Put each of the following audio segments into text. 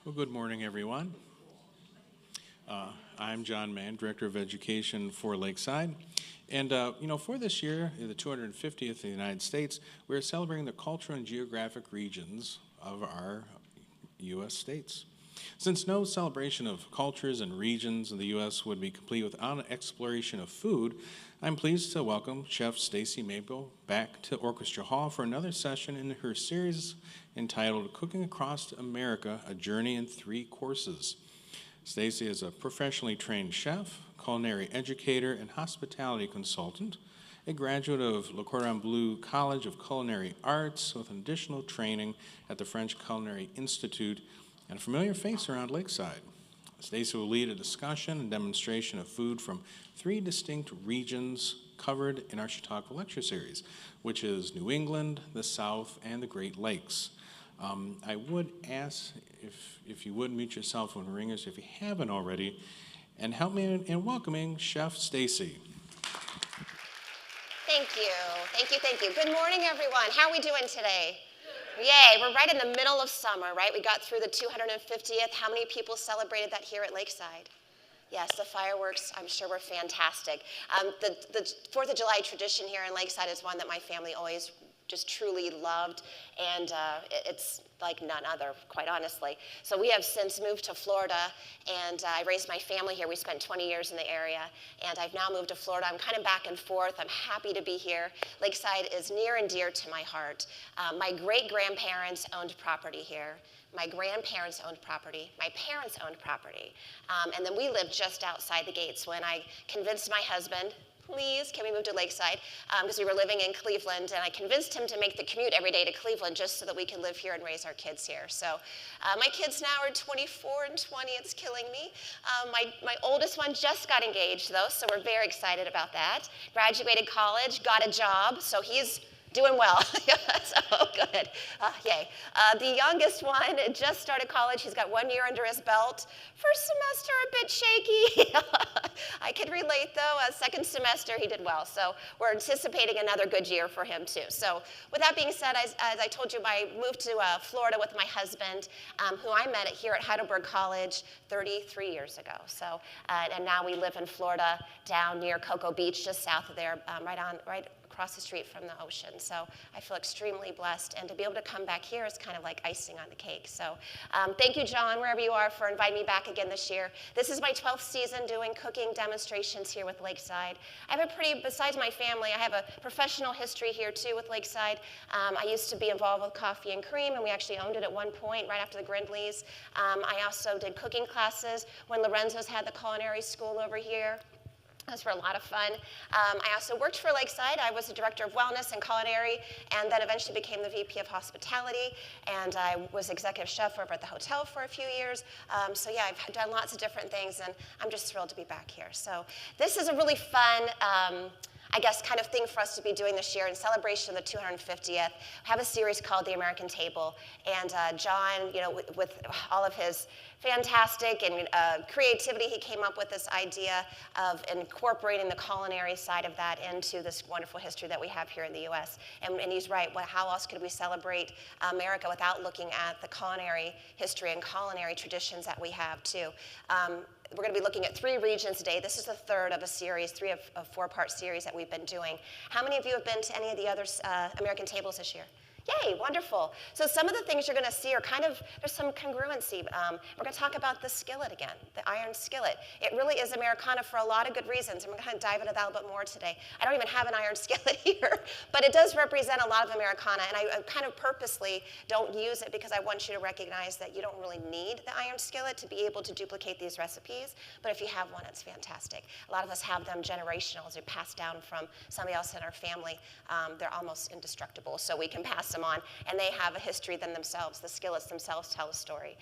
Well, good morning, everyone. I'm John Mann, Director of Education for Lakeside. And, for this year, the 250th of the United States, we're celebrating the cultural and geographic regions of our U.S. states. Since no celebration of cultures and regions in the U.S. would be complete without an exploration of food, I'm pleased to welcome Chef Stacy Maple back to Orchestra Hall for another session in her series entitled Cooking Across America, A Journey in Three Courses. Stacy is a professionally trained chef, culinary educator, and hospitality consultant, a graduate of Le Cordon Bleu College of Culinary Arts with an additional training at the French Culinary Institute, and a familiar face around Lakeside. Stacy will lead a discussion and demonstration of food from three distinct regions covered in our Chautauqua lecture series, which is New England, the South, and the Great Lakes. I would ask if you would mute yourself when ringers if you haven't already, and help me in welcoming Chef Stacy. Thank you. Good morning, everyone. How are we doing today? Yay, we're right in the middle of summer, right? We got through the 250th. How many people celebrated that here at Lakeside? Yes, the fireworks, I'm sure, were fantastic. The 4th of July tradition here in Lakeside is one that my family always just truly loved, and it's like none other, quite honestly. So we have since moved to Florida, and I raised my family here. We spent 20 years in the area, and I've now moved to Florida. I'm kind of back and forth. I'm happy to be here. Lakeside is near and dear to my heart. My great-grandparents owned property here. My grandparents owned property. My parents owned property. And then we lived just outside the gates when I convinced my husband, please, can we move to Lakeside? Because we were living in Cleveland, and I convinced him to make the commute every day to Cleveland just so that we could live here and raise our kids here. So my kids now are 24 and 20. It's killing me. My oldest one just got engaged, though, so we're very excited about that. Graduated college, got a job, so he's doing well. So good. Yay. The youngest one just started college. He's got 1 year under his belt. First semester, a bit shaky. I could relate, though. Second semester, he did well. So we're anticipating another good year for him, too. So with that being said, as I told you, I moved to Florida with my husband, who I met here at Heidelberg College 33 years ago. So, and now we live in Florida down near Cocoa Beach, just south of there, right across the street from the ocean. So I feel extremely blessed, and to be able to come back here is kind of like icing on the cake. So thank you, John, wherever you are, for inviting me back again this year. This is my 12th season doing cooking demonstrations here with Lakeside. I have besides my family, I have a professional history here too with Lakeside. I used to be involved with Coffee and Cream, and we actually owned it at one point right after the Grindleys. I also did cooking classes when Lorenzo's had the culinary school over here. Those were a lot of fun. I also worked for Lakeside. I was the director of wellness and culinary, and then eventually became the VP of hospitality, and I was executive chef over at the hotel for a few years. So yeah, I've done lots of different things, and I'm just thrilled to be back here. So this is a really fun, I guess, kind of thing for us to be doing this year in celebration of the 250th. We have a series called The American Table, and John, with all of his fantastic and creativity, he came up with this idea of incorporating the culinary side of that into this wonderful history that we have here in the U.S. And he's right. How else could we celebrate America without looking at the culinary history and culinary traditions that we have too? We're going to be looking at 3 regions today. This is the third of a series, 3 of 4-part series that we've been doing. How many of you have been to any of the other American tables this year? Yay, wonderful. So some of the things you're going to see are there's some congruency. We're going to talk about the skillet again, the iron skillet. It really is Americana for a lot of good reasons, and we're going to dive into that a little bit more today. I don't even have an iron skillet here, but it does represent a lot of Americana, and I kind of purposely don't use it because I want you to recognize that you don't really need the iron skillet to be able to duplicate these recipes, but if you have one, it's fantastic. A lot of us have them generational, as they're passed down from somebody else in our family. They're almost indestructible, so we can pass them on, and they have a history themselves. The skillets themselves tell a story.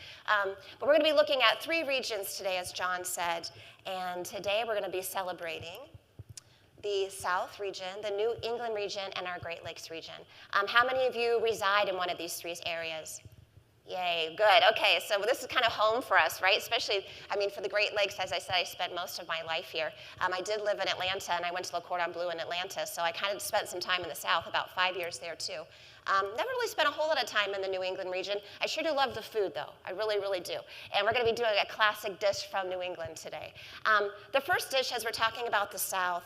But we're going to be looking at 3 regions today, as John said, and today we're going to be celebrating the South region, the New England region, and our Great Lakes region. How many of you reside in one of these 3 areas? Yay, good. Okay, so this is kind of home for us, right? Especially, for the Great Lakes, as I said, I spent most of my life here. I did live in Atlanta, and I went to Le Cordon Bleu in Atlanta, so I kind of spent some time in the South, about 5 years there too. Never really spent a whole lot of time in the New England region. I sure do love the food, though. I really, really do. And we're going to be doing a classic dish from New England today. The first dish, as we're talking about the South,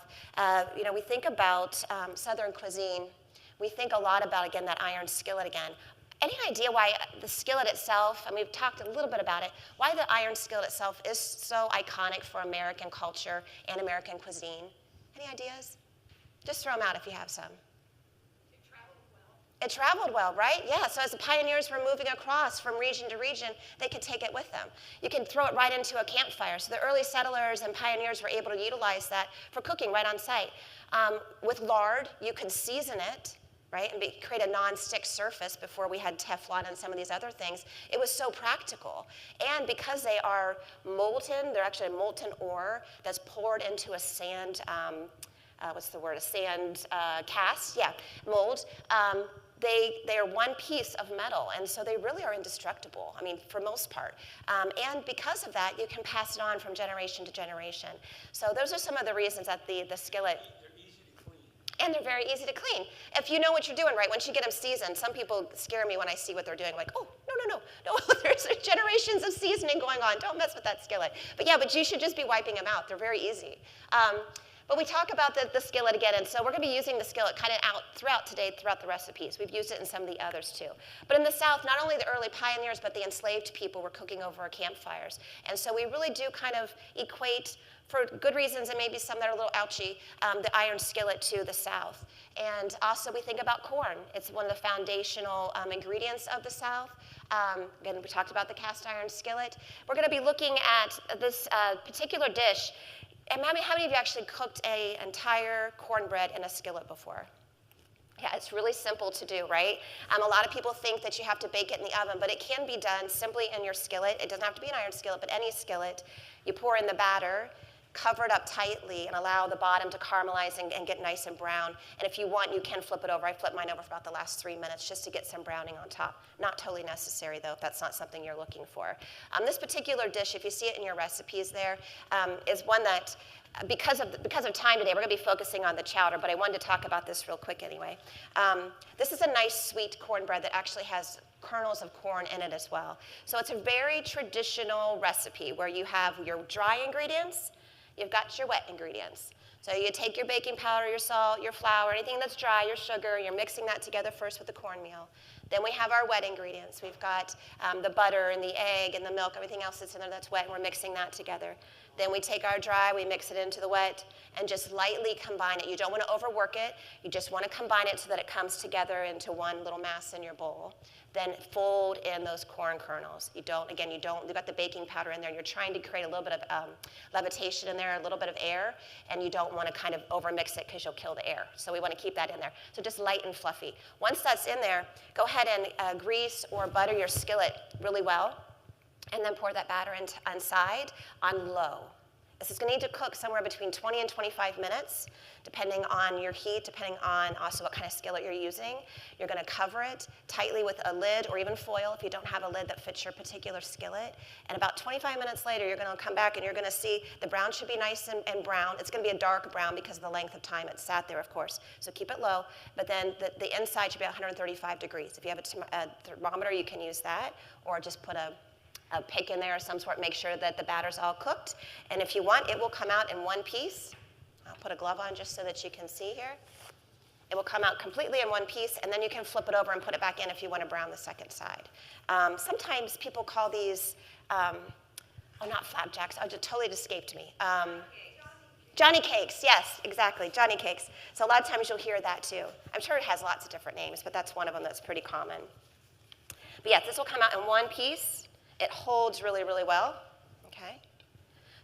we think about Southern cuisine. We think a lot about, again, that iron skillet again. Any idea why the skillet itself, and we've talked a little bit about it, why the iron skillet itself is so iconic for American culture and American cuisine? Any ideas? Just throw them out if you have some. It traveled well, right? Yeah, so as the pioneers were moving across from region to region, they could take it with them. You can throw it right into a campfire. So the early settlers and pioneers were able to utilize that for cooking right on site. With lard, you could season it, right, and create a non-stick surface before we had Teflon and some of these other things. It was so practical. And because they are molten, they're actually a molten ore that's poured into a sand, a sand cast, yeah, mold. They are one piece of metal, and so they really are indestructible, I mean, for most part. And because of that, you can pass it on from generation to generation. So those are some of the reasons that the skillet. And they're very easy to clean. If you know what you're doing, right, once you get them seasoned, some people scare me when I see what they're doing, like, oh, no, there's generations of seasoning going on. Don't mess with that skillet. But you should just be wiping them out. They're very easy. But we talk about the skillet again, and so we're going to be using the skillet kind of out throughout today, throughout the recipes. We've used it in some of the others too. But in the South, not only the early pioneers, but the enslaved people were cooking over our campfires. And so we really do kind of equate, for good reasons and maybe some that are a little ouchy, the iron skillet to the South. And also we think about corn. It's one of the foundational ingredients of the South. Again, we talked about the cast iron skillet. We're going to be looking at this particular dish. And how many of you actually cooked an entire cornbread in a skillet before? Yeah, it's really simple to do, right? A lot of people think that you have to bake it in the oven, but it can be done simply in your skillet. It doesn't have to be an iron skillet, but any skillet. You pour in the batter, cover it up tightly, and allow the bottom to caramelize and get nice and brown. And if you want, you can flip it over. I flipped mine over for about the last 3 minutes just to get some browning on top. Not totally necessary, though, if that's not something you're looking for. This particular dish, if you see it in your recipes there, is one that, because of time today, we're going to be focusing on the chowder, but I wanted to talk about this real quick anyway. This is a nice sweet cornbread that actually has kernels of corn in it as well. So it's a very traditional recipe where you have your dry ingredients, you've got your wet ingredients. So you take your baking powder, your salt, your flour, anything that's dry, your sugar, you're mixing that together first with the cornmeal. Then we have our wet ingredients. We've got the butter and the egg and the milk, everything else that's in there that's wet, and we're mixing that together. Then we take our dry, we mix it into the wet, and just lightly combine it. You don't want to overwork it. You just want to combine it so that it comes together into one little mass in your bowl. Then fold in those corn kernels. You've got the baking powder in there, and you're trying to create a little bit of levitation in there, a little bit of air, and you don't want to kind of overmix it because you'll kill the air. So we want to keep that in there. So just light and fluffy. Once that's in there, go ahead and grease or butter your skillet really well, and then pour that batter inside on low. This is going to need to cook somewhere between 20 and 25 minutes, depending on your heat, depending on also what kind of skillet you're using. You're going to cover it tightly with a lid or even foil if you don't have a lid that fits your particular skillet. And about 25 minutes later, you're going to come back and you're going to see the brown should be nice and brown. It's going to be a dark brown because of the length of time it sat there, of course. So keep it low. But then the inside should be 135 degrees. If you have a thermometer, you can use that, or just put a pick in there of some sort, make sure that the batter's all cooked. And if you want, it will come out in one piece. I'll put a glove on just so that you can see here. It will come out completely in one piece, and then you can flip it over and put it back in if you want to brown the second side. Sometimes people call these, not flapjacks, it totally escaped me. Johnny cakes, yes, exactly, Johnny cakes. So a lot of times you'll hear that too. I'm sure it has lots of different names, but that's one of them that's pretty common. But yes, this will come out in one piece. It holds really, really well, okay?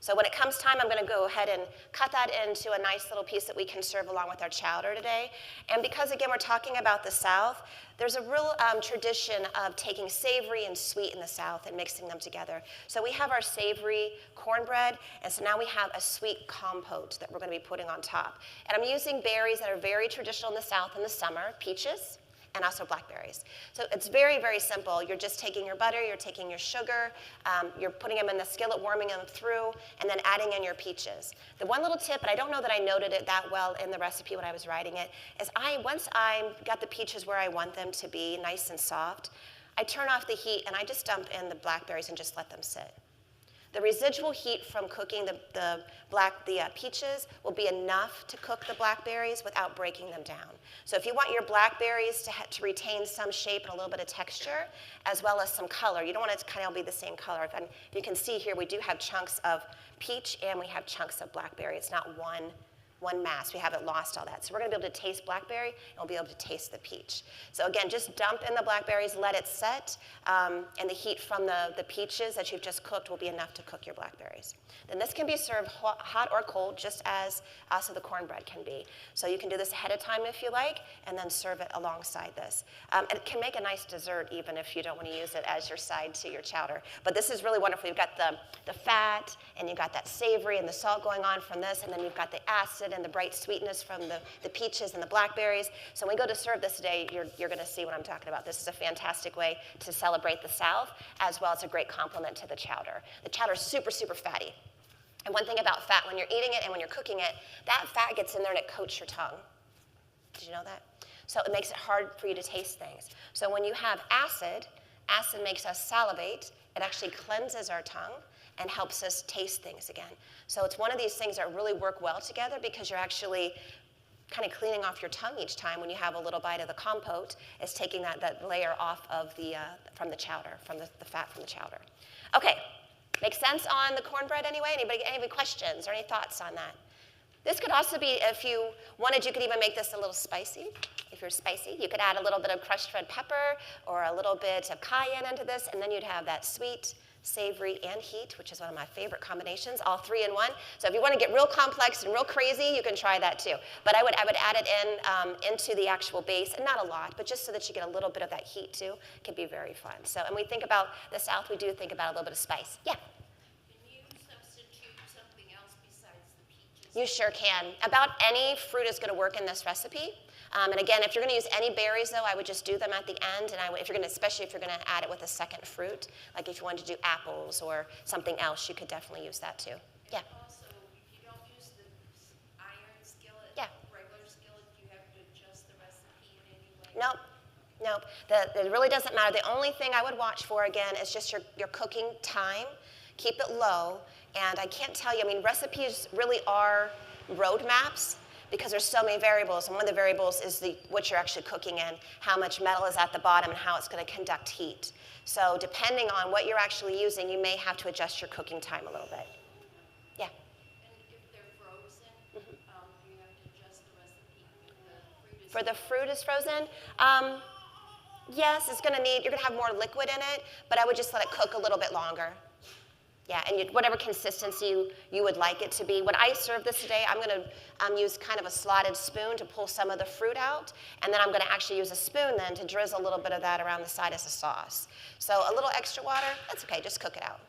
So when it comes time, I'm gonna go ahead and cut that into a nice little piece that we can serve along with our chowder today. And because, again, we're talking about the South, there's a real tradition of taking savory and sweet in the South and mixing them together. So we have our savory cornbread, and so now we have a sweet compote that we're gonna be putting on top. And I'm using berries that are very traditional in the South in the summer, peaches. and also blackberries. So it's very, very simple. You're just taking your butter, you're taking your sugar, you're putting them in the skillet, warming them through, and then adding in your peaches. The one little tip, and I don't know that I noted it that well in the recipe when I was writing it, is once I got the peaches where I want them to be, nice and soft, I turn off the heat and I just dump in the blackberries and just let them sit. The residual heat from cooking the peaches will be enough to cook the blackberries without breaking them down. So if you want your blackberries to retain some shape and a little bit of texture, as well as some color, you don't want it to kind of be the same color. If you can see here, we do have chunks of peach and we have chunks of blackberry. It's not one mass. We haven't lost all that. So we're going to be able to taste blackberry, and we'll be able to taste the peach. So again, just dump in the blackberries, let it set, and the heat from the peaches that you've just cooked will be enough to cook your blackberries. Then this can be served hot or cold, just as also the cornbread can be. So you can do this ahead of time if you like, and then serve it alongside this. And it can make a nice dessert even if you don't want to use it as your side to your chowder. But this is really wonderful. You've got the fat, and you've got that savory and the salt going on from this, and then you've got the acid and the bright sweetness from the peaches and the blackberries. So when we go to serve this today, you're going to see what I'm talking about. This is a fantastic way to celebrate the South, as well as a great complement to the chowder. The chowder is super, super fatty. And one thing about fat, when you're eating it and when you're cooking it, that fat gets in there and it coats your tongue. Did you know that? So it makes it hard for you to taste things. So when you have acid makes us salivate. It actually cleanses our tongue and helps us taste things again. So it's one of these things that really work well together because you're actually kind of cleaning off your tongue each time when you have a little bite of the compote. It's taking that layer off of from the chowder, from the fat from the chowder. Okay, make sense on the cornbread anyway? Any questions or any thoughts on that? This could also be, if you wanted, you could even make this a little spicy. If you're spicy, you could add a little bit of crushed red pepper or a little bit of cayenne into this, and then you'd have that sweet, savory, and heat, which is one of my favorite combinations, all three in one. So if you want to get real complex and real crazy, you can try that too. But I would add it into the actual base, and not a lot, but just so that you get a little bit of that heat too. It can be very fun. So, and we think about the South, we do think about a little bit of spice. Yeah? Can you substitute something else besides the peaches? You sure can. About any fruit is going to work in this recipe. And again, if you're going to use any berries, though, I would just do them at the end. And especially if you're going to add it with a second fruit, like if you wanted to do apples or something else, you could definitely use that too. Yeah. Also, if you don't use the iron skillet, Yeah. regular skillet, do you have to adjust the recipe in any way? Nope. It really doesn't matter. The only thing I would watch for, again, is just your cooking time. Keep it low. And I can't tell you, recipes really are roadmaps, because there's so many variables, and one of the variables is what you're actually cooking in, how much metal is at the bottom, and how it's going to conduct heat. So depending on what you're actually using, you may have to adjust your cooking time a little bit. Yeah? And if they're frozen, do you have to adjust the recipe For the fruit is frozen? Yes, you're going to have more liquid in it, but I would just let it cook a little bit longer. Yeah, and whatever consistency you would like it to be. When I serve this today, I'm going to use kind of a slotted spoon to pull some of the fruit out, and then I'm going to actually use a spoon then to drizzle a little bit of that around the side as a sauce. So a little extra water, that's okay, just cook it out.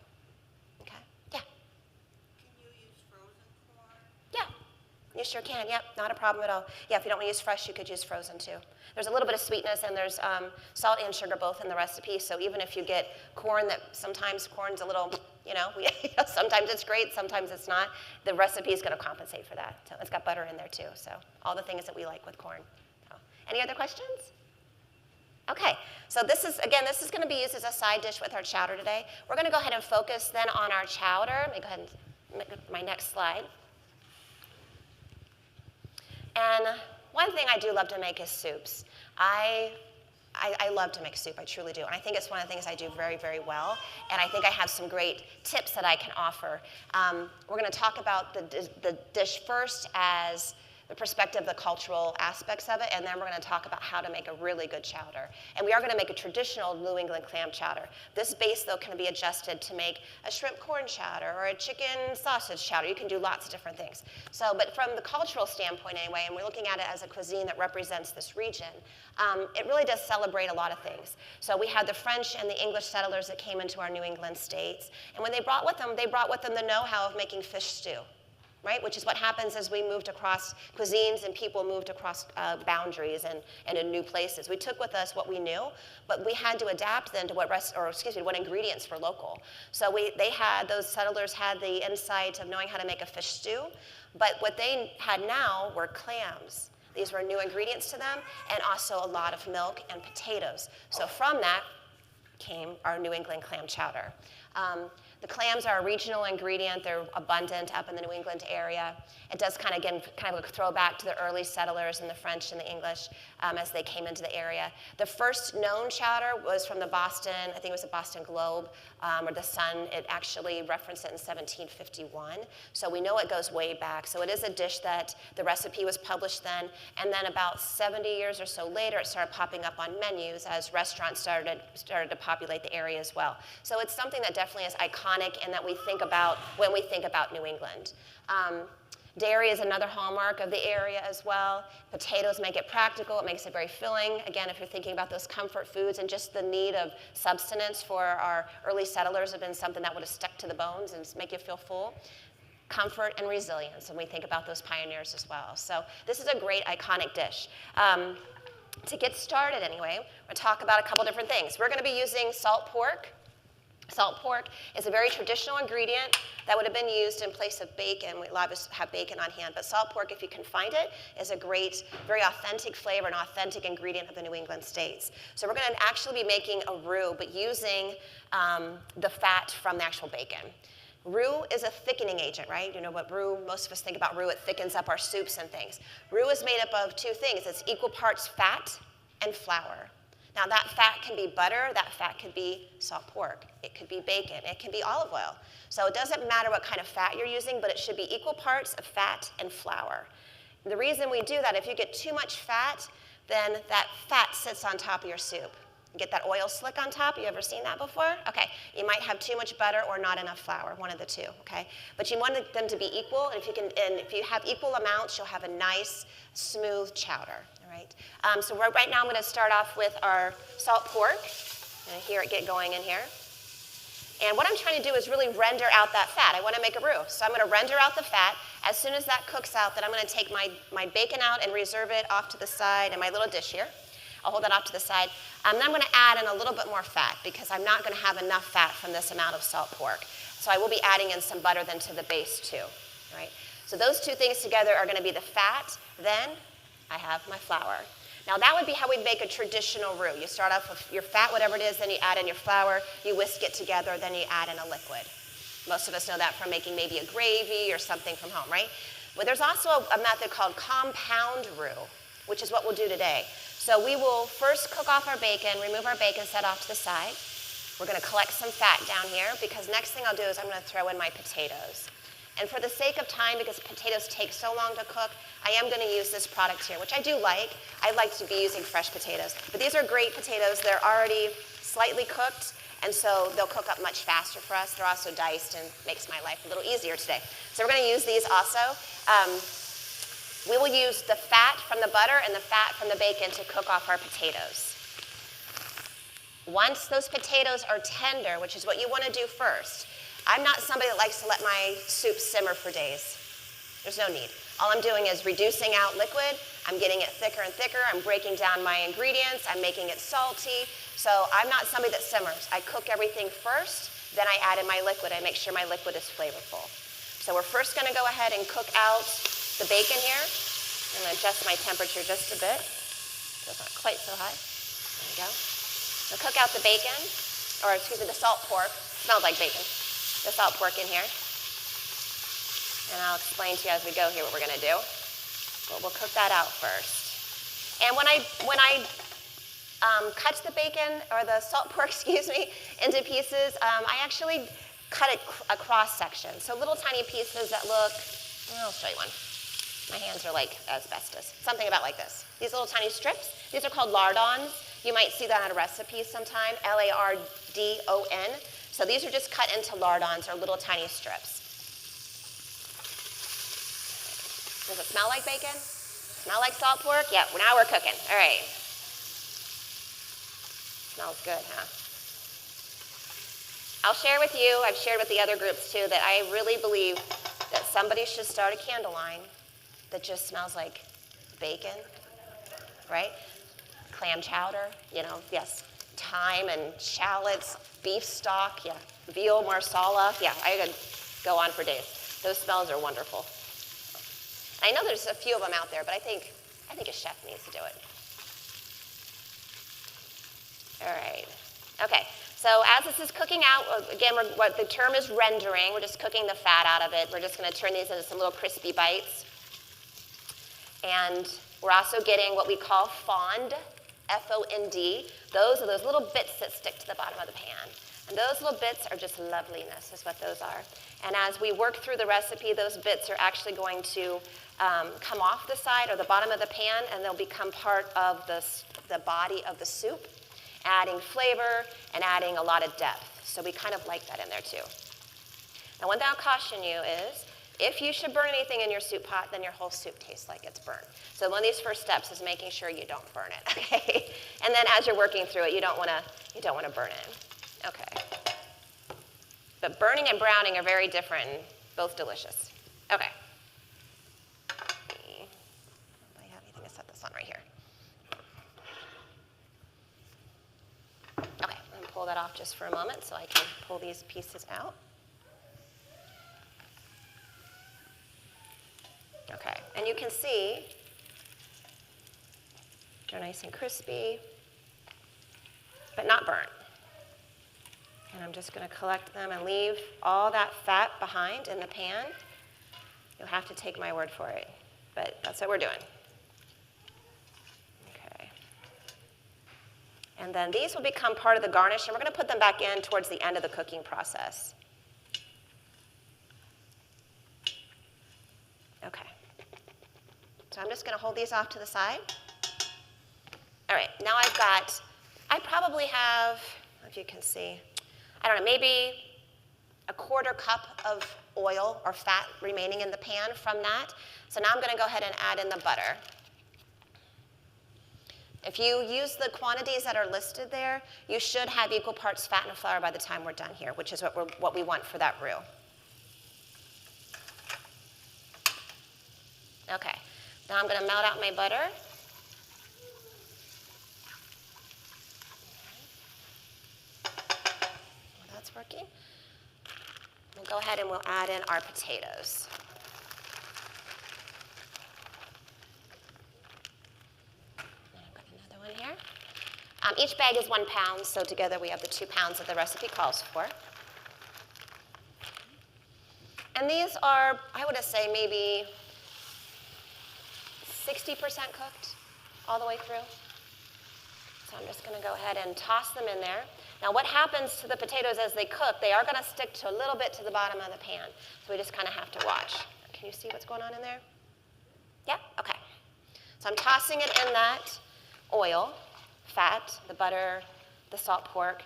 Okay, yeah? Can you use frozen corn? Yeah, you sure can, yep, not a problem at all. Yeah, if you don't want to use fresh, you could use frozen too. There's a little bit of sweetness, and there's salt and sugar both in the recipe, so even if you get corn sometimes corn's a little, sometimes it's great, sometimes it's not, the recipe is going to compensate for that. So it's got butter in there too, so all the things that we like with corn. So, any other questions? Okay, so this is going to be used as a side dish with our chowder today. We're going to go ahead and focus then on our chowder. Let me go ahead and make my next slide. And one thing I do love to make is soups. I love to make soup, I truly do. And I think it's one of the things I do very, very well. And I think I have some great tips that I can offer. We're going to talk about the dish first as the perspective, the cultural aspects of it, and then we're going to talk about how to make a really good chowder. And we are going to make a traditional New England clam chowder. This base, though, can be adjusted to make a shrimp corn chowder or a chicken sausage chowder. You can do lots of different things. So, but from the cultural standpoint anyway, and we're looking at it as a cuisine that represents this region, it really does celebrate a lot of things. So we had the French and the English settlers that came into our New England states, and when they brought with them the know-how of making fish stew. right? Which is what happens as we moved across cuisines and people moved across boundaries and in new places. We took with us what we knew, but we had to adapt then to what ingredients were local. So those settlers had the insight of knowing how to make a fish stew, but what they had now were clams. These were new ingredients to them, and also a lot of milk and potatoes. So from that came our New England clam chowder. The clams are a regional ingredient. They're abundant up in the New England area. It does kind of a throwback to the early settlers and the French and the English as they came into the area. The first known chowder was from the Boston, I think it was the Boston Globe or the Sun. It actually referenced it in 1751. So we know it goes way back. So it is a dish that the recipe was published then. And then about 70 years or so later, it started popping up on menus as restaurants started to populate the area as well. So it's something that definitely is iconic and that we think about when we think about New England. Dairy is another hallmark of the area as well. Potatoes make it practical. It makes it very filling. Again, if you're thinking about those comfort foods and just the need of substance for our early settlers have been something that would have stuck to the bones and make you feel full. Comfort and resilience, and we think about those pioneers as well. So this is a great iconic dish. To get started anyway, we're going to talk about a couple different things. We're going to be using salt pork. Salt pork is a very traditional ingredient that would have been used in place of bacon. We a lot of us have bacon on hand, but salt pork, if you can find it, is a great, very authentic flavor, an authentic ingredient of the New England states. So we're going to actually be making a roux, but using the fat from the actual bacon. Roux is a thickening agent, right? You know what roux, most of us think about roux, it thickens up our soups and things. Roux is made up of two things. It's equal parts fat and flour. Now that fat can be butter, that fat could be salt pork, it could be bacon, it can be olive oil. So it doesn't matter what kind of fat you're using, but it should be equal parts of fat and flour. The reason we do that, if you get too much fat, then that fat sits on top of your soup. You get that oil slick on top, you ever seen that before? Okay, you might have too much butter or not enough flour, one of the two, okay? But you want them to be equal, and if you have equal amounts, you'll have a nice, smooth chowder. Right. So right now I'm going to start off with our salt pork. And hear it get going in here. And what I'm trying to do is really render out that fat. I want to make a roux. So I'm going to render out the fat. As soon as that cooks out, then I'm going to take my bacon out and reserve it off to the side in my little dish here. I'll hold that off to the side. Then I'm going to add in a little bit more fat because I'm not going to have enough fat from this amount of salt pork. So I will be adding in some butter then to the base too. Right? So those two things together are going to be the fat. Then I have my flour. Now that would be how we'd make a traditional roux. You start off with your fat, whatever it is, then you add in your flour, you whisk it together, then you add in a liquid. Most of us know that from making maybe a gravy or something from home, right? But there's also a method called compound roux, which is what we'll do today. So we will first cook off our bacon, remove our bacon, set off to the side. We're going to collect some fat down here because next thing I'll do is I'm going to throw in my potatoes. And for the sake of time, because potatoes take so long to cook, I am going to use this product here, which I do like. I like to be using fresh potatoes. But these are great potatoes. They're already slightly cooked, and so they'll cook up much faster for us. They're also diced and makes my life a little easier today. So we're going to use these also. We will use the fat from the butter and the fat from the bacon to cook off our potatoes. Once those potatoes are tender, which is what you want to do first, I'm not somebody that likes to let my soup simmer for days. There's no need. All I'm doing is reducing out liquid. I'm getting it thicker and thicker. I'm breaking down my ingredients. I'm making it salty. So I'm not somebody that simmers. I cook everything first, then I add in my liquid. I make sure my liquid is flavorful. So we're first going to go ahead and cook out the bacon here. I'm going to adjust my temperature just a bit so it's not quite so high. There we go. So cook out the bacon, or excuse me, the salt pork. Smells like bacon. The salt pork in here. And I'll explain to you as we go here what we're going to do. But we'll cook that out first. And when I cut the bacon, or the salt pork, excuse me, into pieces, I actually cut it across section. So little tiny pieces that look, I'll show you one. My hands are like asbestos. Something about like this. These little tiny strips, these are called lardons. You might see that on a recipe sometime, Lardon. So these are just cut into lardons, or little tiny strips. Does it smell like bacon? Smell like salt pork? Yep, now we're cooking. All right. Smells good, huh? I'll share with you, I've shared with the other groups too, that I really believe that somebody should start a candle line that just smells like bacon, right? Clam chowder, yes. Thyme and shallots, beef stock, yeah. Veal marsala, yeah, I could go on for days. Those smells are wonderful. I know there's a few of them out there, but I think a chef needs to do it. All right. Okay. So as this is cooking out, again, what the term is rendering. We're just cooking the fat out of it. We're just going to turn these into some little crispy bites. And we're also getting what we call fond, F-O-N-D. Those are those little bits that stick to the bottom of the pan. And those little bits are just loveliness, is what those are. And as we work through the recipe, those bits are actually going to come off the side or the bottom of the pan, and they'll become part of the body of the soup, adding flavor and adding a lot of depth. So we kind of like that in there too. Now, one thing I'll caution you is, if you should burn anything in your soup pot, then your whole soup tastes like it's burnt. So one of these first steps is making sure you don't burn it, okay? And then as you're working through it, you don't want to burn it. Okay. But burning and browning are very different and both delicious. Okay. Do I have anything to set this on right here? Okay, I'm going to pull that off just for a moment so I can pull these pieces out. Okay, and you can see they're nice and crispy, but not burnt. And I'm just going to collect them and leave all that fat behind in the pan. You'll have to take my word for it, but that's what we're doing. Okay. And then these will become part of the garnish, and we're going to put them back in towards the end of the cooking process. Okay. So I'm just going to hold these off to the side. All right, now I probably have, if you can see, I don't know, maybe a 1/4 cup of oil or fat remaining in the pan from that. So now I'm going to go ahead and add in the butter. If you use the quantities that are listed there, you should have equal parts fat and flour by the time we're done here, which is what we want for that roux. Okay, now I'm going to melt out my butter. Well, that's working. We'll go ahead and we'll add in our potatoes. And I've got another one here. Each bag is 1 pound, so together we have the 2 pounds that the recipe calls for. And these are, I would say, maybe 60% cooked all the way through. So I'm just going to go ahead and toss them in there. Now what happens to the potatoes as they cook, they are going to stick to a little bit to the bottom of the pan. So we just kind of have to watch. Can you see what's going on in there? Yeah? Okay. So I'm tossing it in that oil, fat, the butter, the salt pork.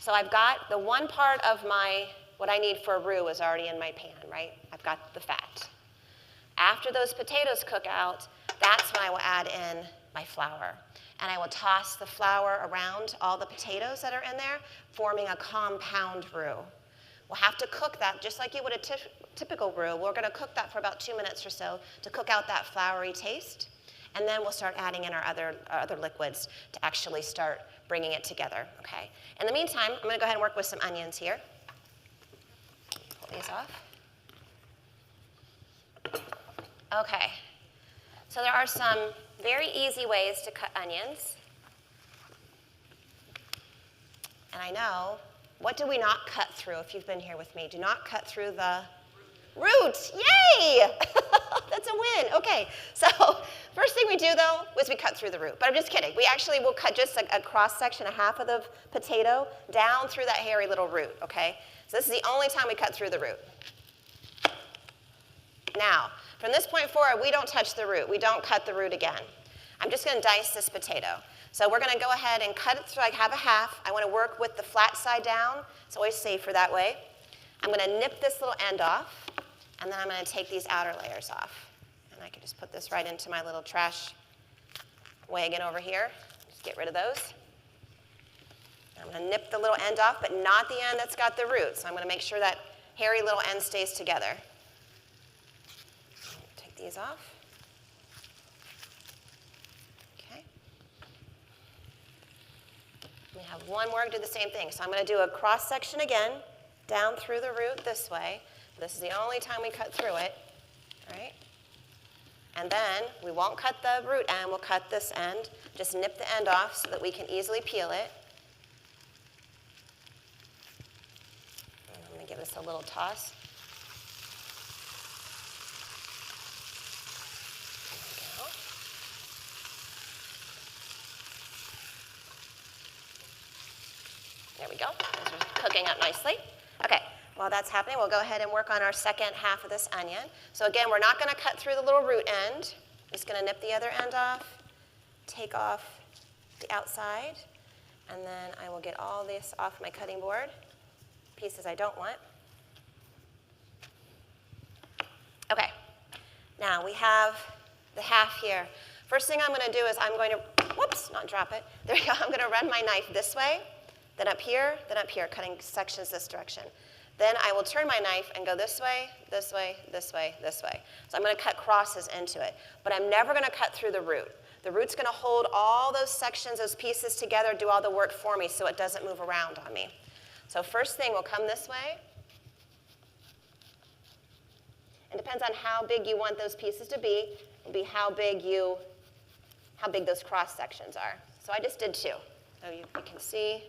So I've got the one part of what I need for a roux is already in my pan, right? I've got the fat. After those potatoes cook out, that's when I will add in my flour. And I will toss the flour around all the potatoes that are in there, forming a compound roux. We'll have to cook that just like you would a typical roux. We're going to cook that for about 2 minutes or so to cook out that floury taste. And then we'll start adding in our other liquids to actually start bringing it together, okay? In the meantime, I'm going to go ahead and work with some onions here. Pull these off. Okay. So there are some very easy ways to cut onions. And I know, what do we not cut through if you've been here with me? Do not cut through the root. Yay! That's a win. Okay, so first thing we do, though, is we cut through the root. But I'm just kidding. We actually will cut just a cross-section, a half of the potato, down through that hairy little root, okay? So this is the only time we cut through the root. Now, from this point forward, we don't touch the root. We don't cut the root again. I'm just going to dice this potato. So we're going to go ahead and cut it through like have a half. I want to work with the flat side down. It's always safer that way. I'm going to nip this little end off, and then I'm going to take these outer layers off. And I can just put this right into my little trash wagon over here. Just get rid of those. I'm going to nip the little end off, but not the end that's got the root. So I'm going to make sure that hairy little end stays together. these off. Okay. We have one more to do the same thing. So I'm going to do a cross section again, down through the root this way. This is the only time we cut through it, right? And then we won't cut the root end, we'll cut this end. Just nip the end off so that we can easily peel it. And I'm going to give this a little toss. There we go. Those are cooking up nicely. Okay, while that's happening, we'll go ahead and work on our second half of this onion. So again, we're not going to cut through the little root end. Just going to nip the other end off, take off the outside, and then I will get all this off my cutting board, pieces I don't want. Okay, now we have the half here. First thing I'm going to do is I'm going to, whoops, not drop it. There we go. I'm going to run my knife this way, then up here, cutting sections this direction. Then I will turn my knife and go this way, this way, this way, this way. So I'm going to cut crosses into it. But I'm never going to cut through the root. The root's going to hold all those sections, those pieces together, do all the work for me so it doesn't move around on me. So first thing, we'll come this way. It depends on how big you want those pieces to be. It'll be how big those cross sections are. So I just did 2. So you can see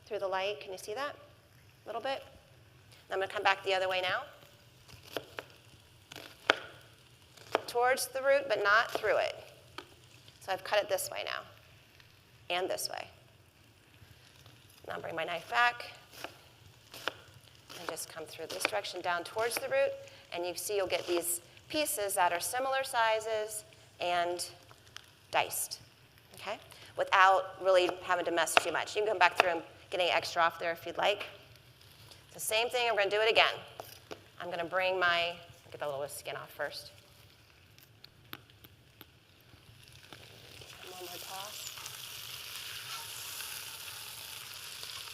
through the light. Can you see that a little bit? I'm going to come back the other way now. Towards the root, but not through it. So I've cut it this way now, and this way. Now bring my knife back, and just come through this direction down towards the root, and you see you'll get these pieces that are similar sizes and diced, okay? Without really having to mess too much. You can come back through and get any extra off there if you'd like. The same thing, I'm going to do it again. I'm going to bring my, get the little skin off first. One more toss.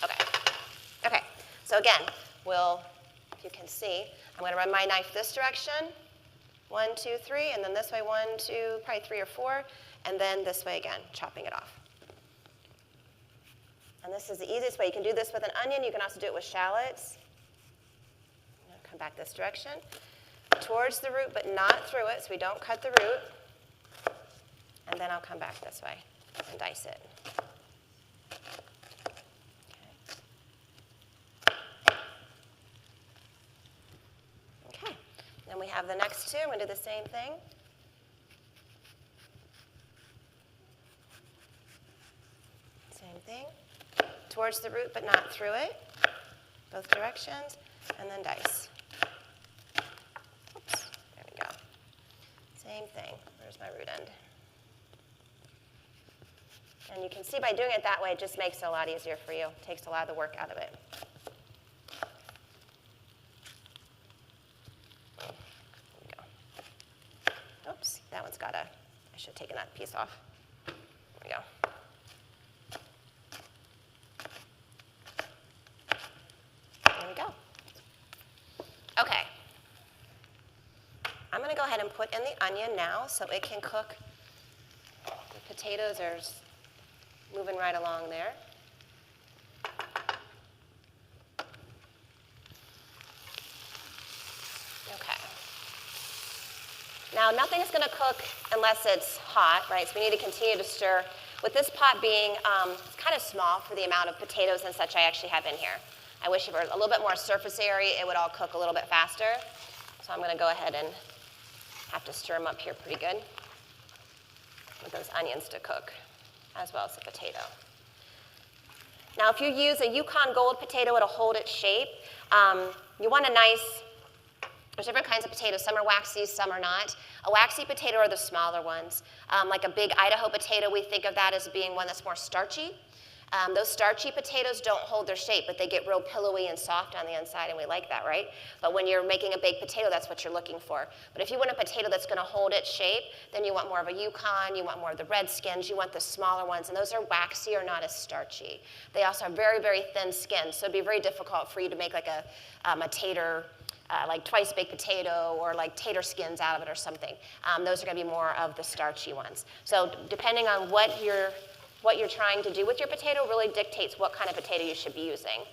Okay. Okay. So again, if you can see, I'm going to run my knife this direction. 1, 2, 3, and then this way 1, 2, probably 3 or 4, and then this way again, chopping it off. And this is the easiest way. You can do this with an onion. You can also do it with shallots. Come back this direction. Towards the root, but not through it, so we don't cut the root. And then I'll come back this way and dice it. Okay. Then we have the next 2. I'm going to do the same thing. Same thing. Towards the root, but not through it. Both directions, and then dice. Oops, there we go. Same thing. Where's my root end? And you can see by doing it that way, it just makes it a lot easier for you. It takes a lot of the work out of it. There we go. Oops, that one's got I should have taken that piece off. There we go. There we go. Okay. I'm going to go ahead and put in the onion now so it can cook. The potatoes are moving right along there. Okay. Now, nothing is going to cook unless it's hot, right? So we need to continue to stir. With this pot being kind of small for the amount of potatoes and such I actually have in here. I wish it were a little bit more surface area. It would all cook a little bit faster. So I'm going to go ahead and have to stir them up here pretty good with those onions to cook, as well as the potato. Now, if you use a Yukon Gold potato, it'll hold its shape. You want a nice, there's different kinds of potatoes. Some are waxy, some are not. A waxy potato are the smaller ones. Like a big Idaho potato, we think of that as being one that's more starchy. Those starchy potatoes don't hold their shape, but they get real pillowy and soft on the inside, and we like that, right? But when you're making a baked potato, that's what you're looking for. But if you want a potato that's going to hold its shape, then you want more of a Yukon, you want more of the red skins, you want the smaller ones, and those are waxy or not as starchy. They also have very, very thin skin, so it'd be very difficult for you to make like a tater like twice baked potato or like tater skins out of it or something. Those are going to be more of the starchy ones. So depending on what you're trying to do with your potato really dictates what kind of potato you should be using.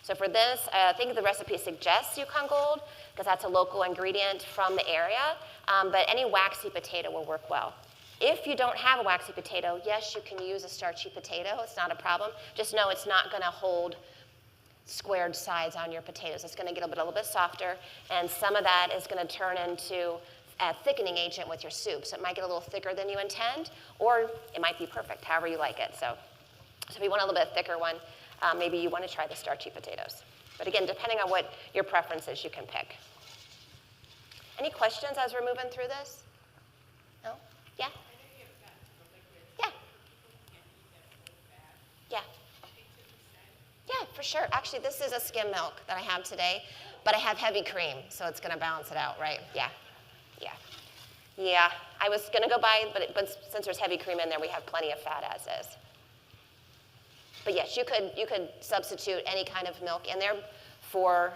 So for this, I think the recipe suggests Yukon Gold because that's a local ingredient from the area, but any waxy potato will work well. If you don't have a waxy potato, yes, you can use a starchy potato. It's not a problem. Just know it's not going to hold squared sides on your potatoes. It's going to get a little bit softer, and some of that is going to turn into a thickening agent with your soup. So it might get a little thicker than you intend, or it might be perfect, however you like it. So if you want a little bit thicker one, maybe you want to try the starchy potatoes. But again, depending on what your preference is, you can pick. Any questions as we're moving through this? No? Yeah? Yeah. Yeah. Yeah, for sure. Actually, this is a skim milk that I have today, but I have heavy cream, so it's going to balance it out, right? Yeah. Yeah. Yeah. I was going to go buy, but since there's heavy cream in there, we have plenty of fat as is. But yes, you could substitute any kind of milk in there for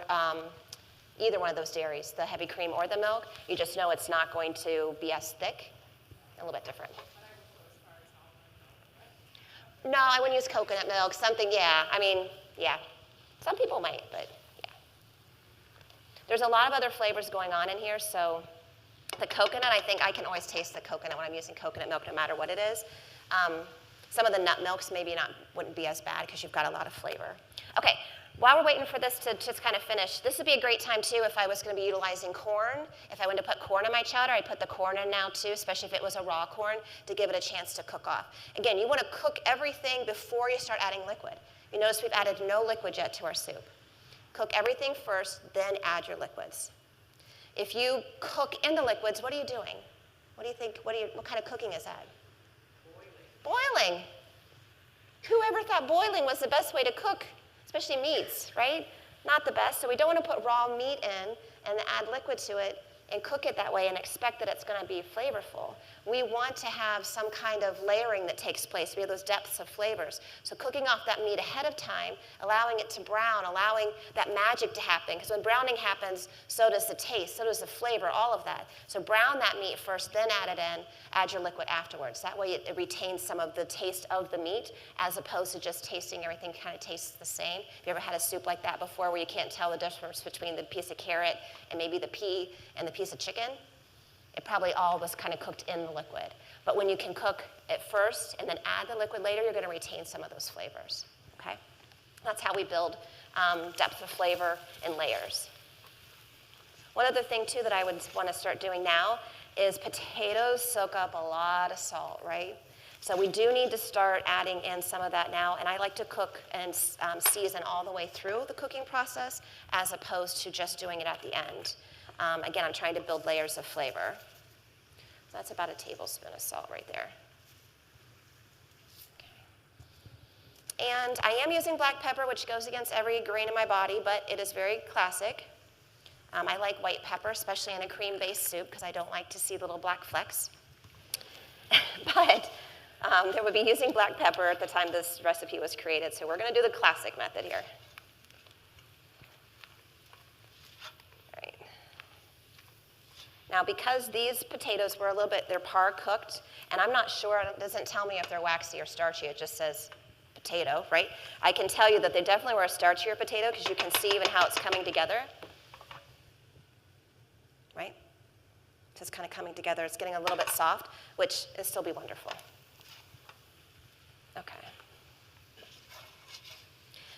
either one of those dairies, the heavy cream or the milk. You just know it's not going to be as thick, a little bit different. No, I wouldn't use coconut milk. Something, yeah. I mean, yeah. Some people might, but yeah. There's a lot of other flavors going on in here, so the coconut, I think I can always taste the coconut when I'm using coconut milk, no matter what it is. Some of the nut milks maybe wouldn't be as bad because you've got a lot of flavor. Okay, while we're waiting for this to just kind of finish, this would be a great time too if I was going to be utilizing corn. If I wanted to put corn in my chowder, I'd put the corn in now too, especially if it was a raw corn, to give it a chance to cook off. Again, you want to cook everything before you start adding liquid. You notice we've added no liquid yet to our soup. Cook everything first, then add your liquids. If you cook in the liquids, what are you doing? What do you think? What kind of cooking is that? Boiling. Who ever thought boiling was the best way to cook, especially meats, right? Not the best. So we don't want to put raw meat in and add liquid to it and cook it that way and expect that it's going to be flavorful. We want to have some kind of layering that takes place. We have those depths of flavors. So cooking off that meat ahead of time, allowing it to brown, allowing that magic to happen. Because when browning happens, so does the taste, so does the flavor, all of that. So brown that meat first, then add it in, add your liquid afterwards. That way it retains some of the taste of the meat as opposed to just tasting everything kind of tastes the same. Have you ever had a soup like that before where you can't tell the difference between the piece of carrot and maybe the pea and the piece of chicken? It probably all was kind of cooked in the liquid. But when you can cook it first and then add the liquid later, you're going to retain some of those flavors, okay? That's how we build depth of flavor in layers. One other thing, too, that I would want to start doing now is potatoes soak up a lot of salt, right? So we do need to start adding in some of that now, and I like to cook and season all the way through the cooking process as opposed to just doing it at the end. Again, I'm trying to build layers of flavor. So that's about a tablespoon of salt right there. Okay. And I am using black pepper, which goes against every grain in my body, but it is very classic. I like white pepper, especially in a cream-based soup, because I don't like to see little black flecks. But they would be using black pepper at the time this recipe was created, so we're going to do the classic method here. Now, because these potatoes were a little bit, they're par cooked, and I'm not sure, it doesn't tell me if they're waxy or starchy, it just says potato, right? I can tell you that they definitely were a starchier potato because you can see even how it's coming together, right? It's just kind of coming together. It's getting a little bit soft, which will still be wonderful. Okay.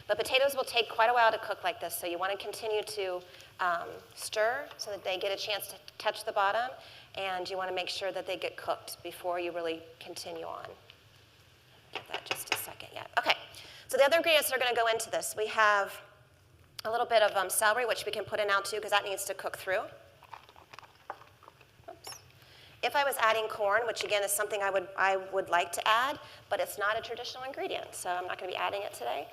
But potatoes will take quite a while to cook like this, so you want to continue to stir so that they get a chance to touch the bottom, and you want to make sure that they get cooked before you really continue on. Give that just a second yet. Okay, so the other ingredients that are going to go into this, we have a little bit of celery, which we can put in now too, because that needs to cook through. Oops. If I was adding corn, which again is something I would like to add, but it's not a traditional ingredient, so I'm not going to be adding it today.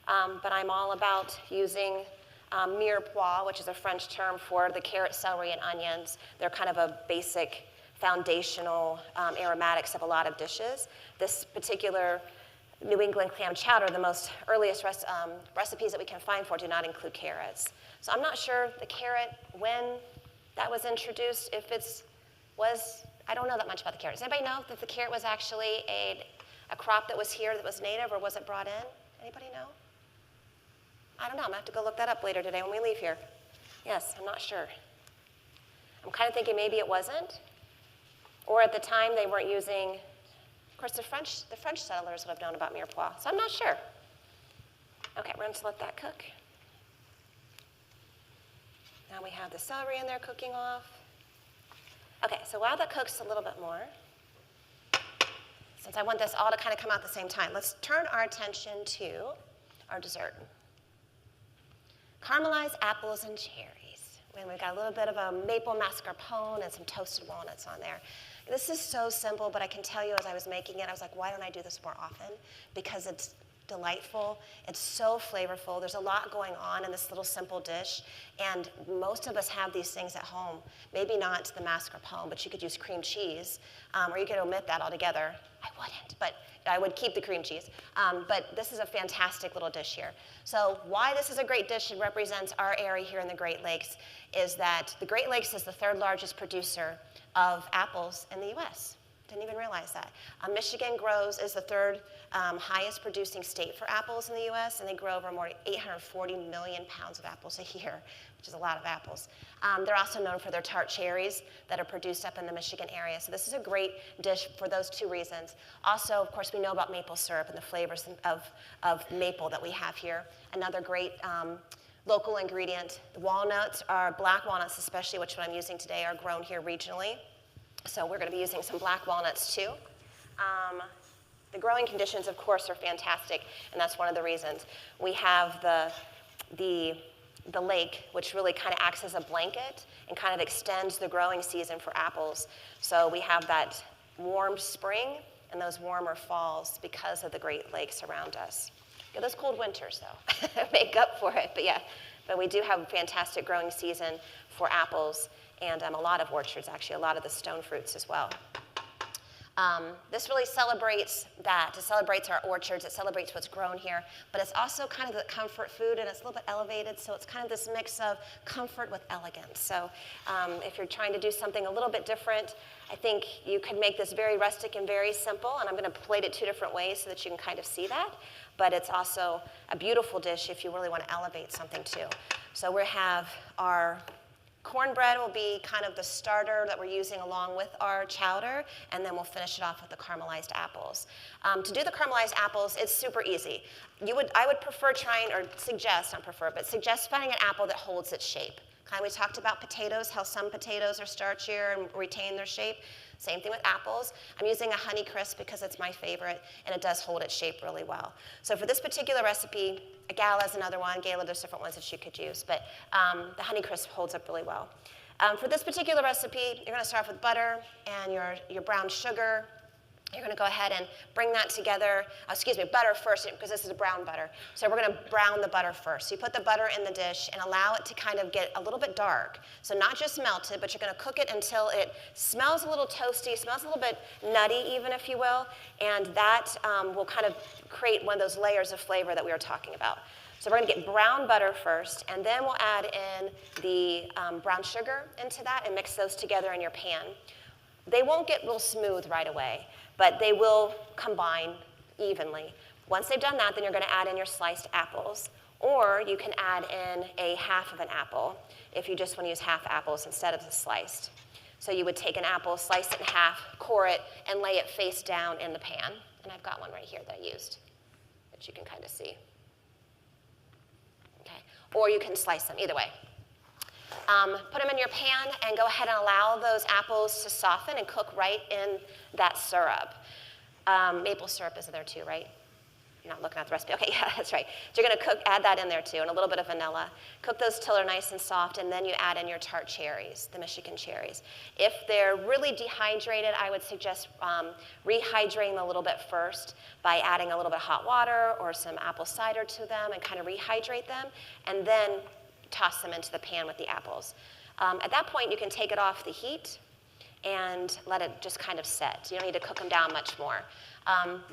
But I'm all about using mirepoix, which is a French term for the carrot, celery, and onions. They're kind of a basic foundational aromatics of a lot of dishes. This particular New England clam chowder, the most earliest recipes that we can find for do not include carrots. So I'm not sure the carrot, when that was introduced, if I don't know that much about the carrot. Does anybody know if the carrot was actually a crop that was here that was native, or was it brought in? Anybody know? I don't know. I'm going to have to go look that up later today when we leave here. Yes, I'm not sure. I'm kind of thinking maybe it wasn't. Or at the time they weren't using, of course, the French settlers would have known about mirepoix, so I'm not sure. Okay, we're going to let that cook. Now we have the celery in there cooking off. Okay, so while that cooks a little bit more, since I want this all to kind of come out at the same time, let's turn our attention to our dessert. Caramelized apples and cherries. And we've got a little bit of a maple mascarpone and some toasted walnuts on there. This is so simple, but I can tell you as I was making it, I was like, why don't I do this more often? Because it's delightful. It's so flavorful. There's a lot going on in this little simple dish, and most of us have these things at home. Maybe not the mascarpone, but you could use cream cheese, or you could omit that altogether. I wouldn't, but I would keep the cream cheese. But this is a fantastic little dish here. So why this is a great dish and represents our area here in the Great Lakes is that the Great Lakes is the third largest producer of apples in the U.S. Didn't even realize that. Michigan is the third highest producing state for apples in the U.S., and they grow over more than 840 million pounds of apples a year, which is a lot of apples. They're also known for their tart cherries that are produced up in the Michigan area. So this is a great dish for those two reasons. Also, of course, we know about maple syrup and the flavors of maple that we have here. Another great local ingredient. The walnuts are black walnuts, especially, which what I'm using today, are grown here regionally. So we're going to be using some black walnuts too. The growing conditions, of course, are fantastic, and that's one of the reasons. We have the lake, which really kind of acts as a blanket and kind of extends the growing season for apples. So we have that warm spring and those warmer falls because of the Great Lakes around us. Yeah, those cold winters, though, make up for it. But we do have a fantastic growing season for apples, and a lot of orchards, actually, a lot of the stone fruits as well. This really celebrates that. It celebrates our orchards. It celebrates what's grown here. But it's also kind of the comfort food, and it's a little bit elevated, so it's kind of this mix of comfort with elegance. So if you're trying to do something a little bit different, I think you could make this very rustic and very simple, and I'm going to plate it two different ways so that you can kind of see that. But it's also a beautiful dish if you really want to elevate something too. So we have our cornbread will be kind of the starter that we're using along with our chowder, and then we'll finish it off with the caramelized apples. To do the caramelized apples, it's super easy. I would prefer suggest finding an apple that holds its shape. Kind of, we talked about potatoes, how some potatoes are starchier and retain their shape. Same thing with apples. I'm using a Honeycrisp because it's my favorite, and it does hold its shape really well. So for this particular recipe, a Gala is another one. Gala, there's different ones that you could use, but the Honeycrisp holds up really well. For this particular recipe, you're going to start off with butter and your brown sugar. You're going to go ahead and bring that together. Butter first, because this is a brown butter. So we're going to brown the butter first. So you put the butter in the dish and allow it to kind of get a little bit dark. So not just melted, but you're going to cook it until it smells a little toasty, smells a little bit nutty even, if you will, and that will kind of create one of those layers of flavor that we were talking about. So we're going to get brown butter first, and then we'll add in the brown sugar into that and mix those together in your pan. They won't get real smooth right away, but they will combine evenly. Once they've done that, then you're going to add in your sliced apples, or you can add in a half of an apple if you just want to use half apples instead of the sliced. So you would take an apple, slice it in half, core it, and lay it face down in the pan. And I've got one right here that I used that you can kind of see. Okay. Or you can slice them, either way. Put them in your pan and go ahead and allow those apples to soften and cook right in that syrup. Maple syrup is there too, right? You're not looking at the recipe. Okay, yeah, that's right. So you're going to add that in there too, and a little bit of vanilla. Cook those till they're nice and soft, and then you add in your tart cherries, the Michigan cherries. If they're really dehydrated, I would suggest rehydrating them a little bit first by adding a little bit of hot water or some apple cider to them and kind of rehydrate them, and then toss them into the pan with the apples. At that point, you can take it off the heat and let it just kind of set. You don't need to cook them down much more.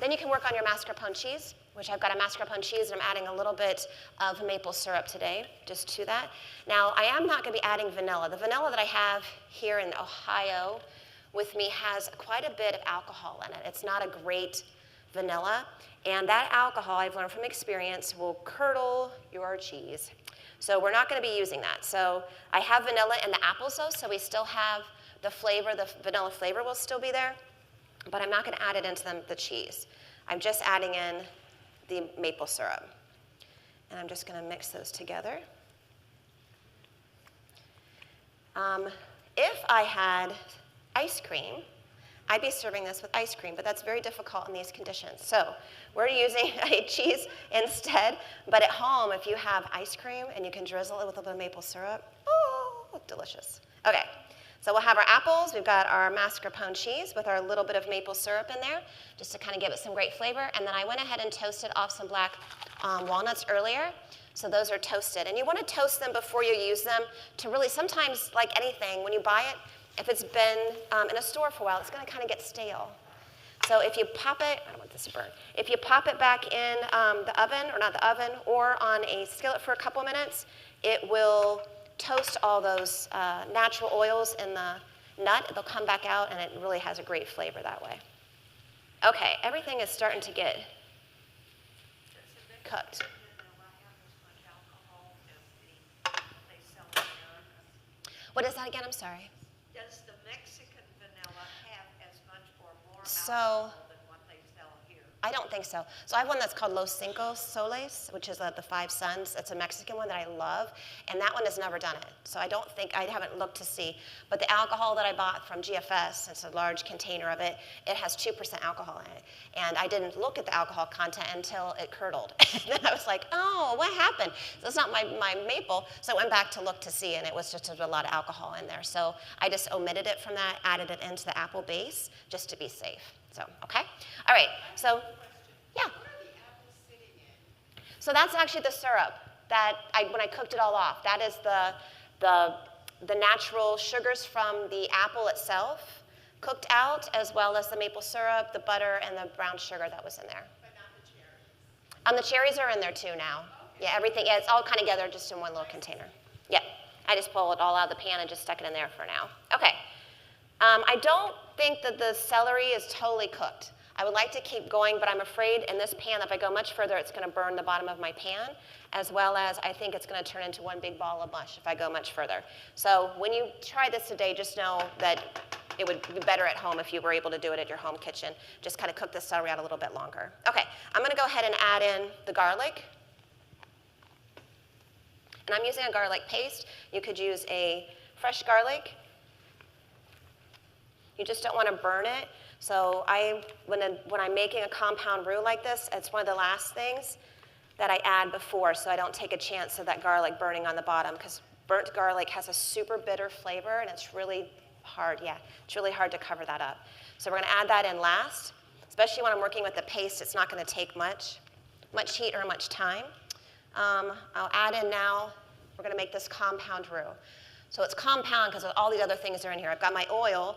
Then you can work on your mascarpone cheese, which I've got a mascarpone cheese, and I'm adding a little bit of maple syrup today, just to that. Now, I am not going to be adding vanilla. The vanilla that I have here in Ohio with me has quite a bit of alcohol in it. It's not a great vanilla, and that alcohol, I've learned from experience, will curdle your cheese. So we're not going to be using that. So I have vanilla in the apples, though, so we still have the flavor, the vanilla flavor will still be there, but I'm not going to add it into the cheese. I'm just adding in the maple syrup. And I'm just going to mix those together. If I had ice cream, I'd be serving this with ice cream, but that's very difficult in these conditions. So we're using a cheese instead, but at home, if you have ice cream and you can drizzle it with a little bit of maple syrup, oh, delicious. Okay, so we'll have our apples. We've got our mascarpone cheese with our little bit of maple syrup in there, just to kind of give it some great flavor. And then I went ahead and toasted off some black walnuts earlier. So those are toasted. And you want to toast them before you use them to really, sometimes, like anything, when you buy it, if it's been in a store for a while, it's going to kind of get stale. So if you pop it, I don't want this to burn. If you pop it back in the oven, or not the oven, or on a skillet for a couple minutes, it will toast all those natural oils in the nut. They'll come back out, and it really has a great flavor that way. Okay, everything is starting to get cooked. What is that again? I'm sorry. Does the Mexican vanilla have as much or more So- alcohol than what they sell here? I don't think so. So I have one that's called Los Cinco Soles, which is the Five Sons. It's a Mexican one that I love, and that one has never done it. So I don't think, I haven't looked to see. But the alcohol that I bought from GFS, it's a large container of it, it has 2% alcohol in it. And I didn't look at the alcohol content until it curdled. And then I was like, oh, what happened? That's not my maple. So I went back to look to see, and it was just a lot of alcohol in there. So I just omitted it from that, added it into the apple base, just to be safe. So, okay? All right, so, yeah. So that's actually the syrup that when I cooked it all off. That is the natural sugars from the apple itself, cooked out, as well as the maple syrup, the butter, and the brown sugar that was in there. But not the cherries? The cherries are in there too now. Okay. Yeah, everything, yeah, it's all kind of together just in one little container. Yeah, I just pulled it all out of the pan and just stuck it in there for now. Okay. I don't think that the celery is totally cooked. I would like to keep going, but I'm afraid in this pan, if I go much further, it's going to burn the bottom of my pan, as well as I think it's going to turn into one big ball of mush if I go much further. So when you try this today, just know that it would be better at home if you were able to do it at your home kitchen. Just kind of cook the celery out a little bit longer. Okay, I'm going to go ahead and add in the garlic. And I'm using a garlic paste. You could use a fresh garlic. You just don't want to burn it. So when I'm making a compound roux like this, it's one of the last things that I add before, so I don't take a chance of that garlic burning on the bottom, because burnt garlic has a super bitter flavor, and it's really hard. Yeah, it's really hard to cover that up. So we're going to add that in last, especially when I'm working with the paste. It's not going to take much heat or much time. I'll add in now. We're going to make this compound roux. So it's compound because all these other things are in here. I've got my oil,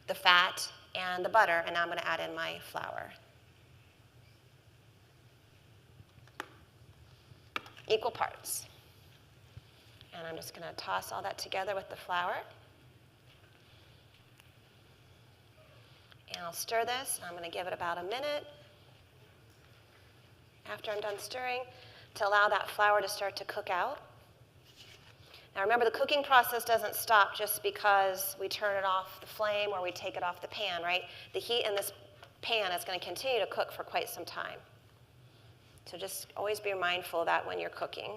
the fat, and the butter, and now I'm going to add in my flour. Equal parts. And I'm just going to toss all that together with the flour. And I'll stir this. I'm going to give it about a minute after I'm done stirring to allow that flour to start to cook out. Now remember, the cooking process doesn't stop just because we turn it off the flame or we take it off the pan, right? The heat in this pan is going to continue to cook for quite some time. So just always be mindful of that when you're cooking.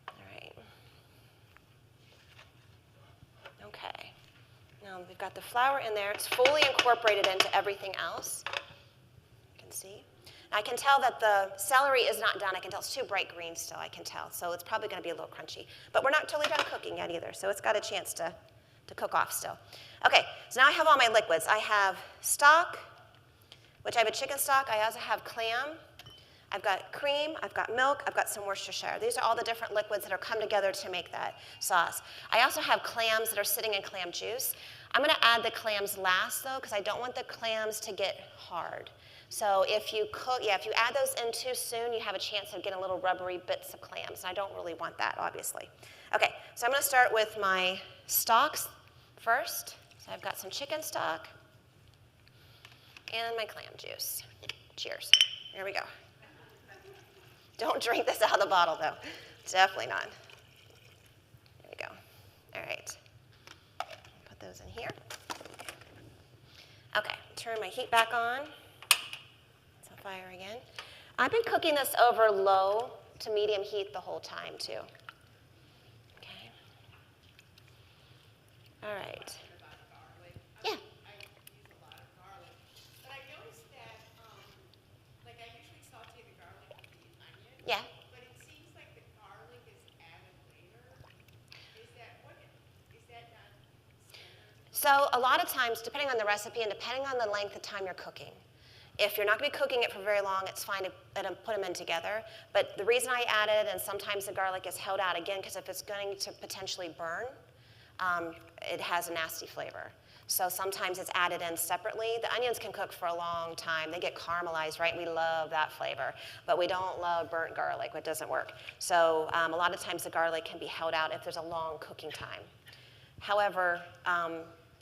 All right. Okay. Now we've got the flour in there. It's fully incorporated into everything else. You can see. I can tell that the celery is not done. I can tell it's too bright green still, I can tell. So it's probably going to be a little crunchy. But we're not totally done cooking yet either, so it's got a chance to cook off still. Okay, so now I have all my liquids. I have stock, which I have a chicken stock. I also have clam. I've got cream. I've got milk. I've got some Worcestershire. These are all the different liquids that are come together to make that sauce. I also have clams that are sitting in clam juice. I'm going to add the clams last, though, because I don't want the clams to get hard. So if you add those in too soon, you have a chance of getting little rubbery bits of clams. And I don't really want that, obviously. Okay, so I'm going to start with my stocks first. So I've got some chicken stock and my clam juice. Cheers. Here we go. Don't drink this out of the bottle, though. Definitely not. There we go. All right. Put those in here. Okay, turn my heat back on. It's on fire again. I've been cooking this over low to medium heat the whole time, too. Okay. All right. Yeah. Yeah. But it seems like the garlic is added later. Is that not standard? So a lot of times, depending on the recipe and depending on the length of time you're cooking, if you're not going to be cooking it for very long, it's fine to put them in together. But the reason I added, and sometimes the garlic is held out again, because if it's going to potentially burn, it has a nasty flavor. So sometimes it's added in separately. The onions can cook for a long time. They get caramelized, right? We love that flavor. But we don't love burnt garlic. It doesn't work. So a lot of times the garlic can be held out if there's a long cooking time. However,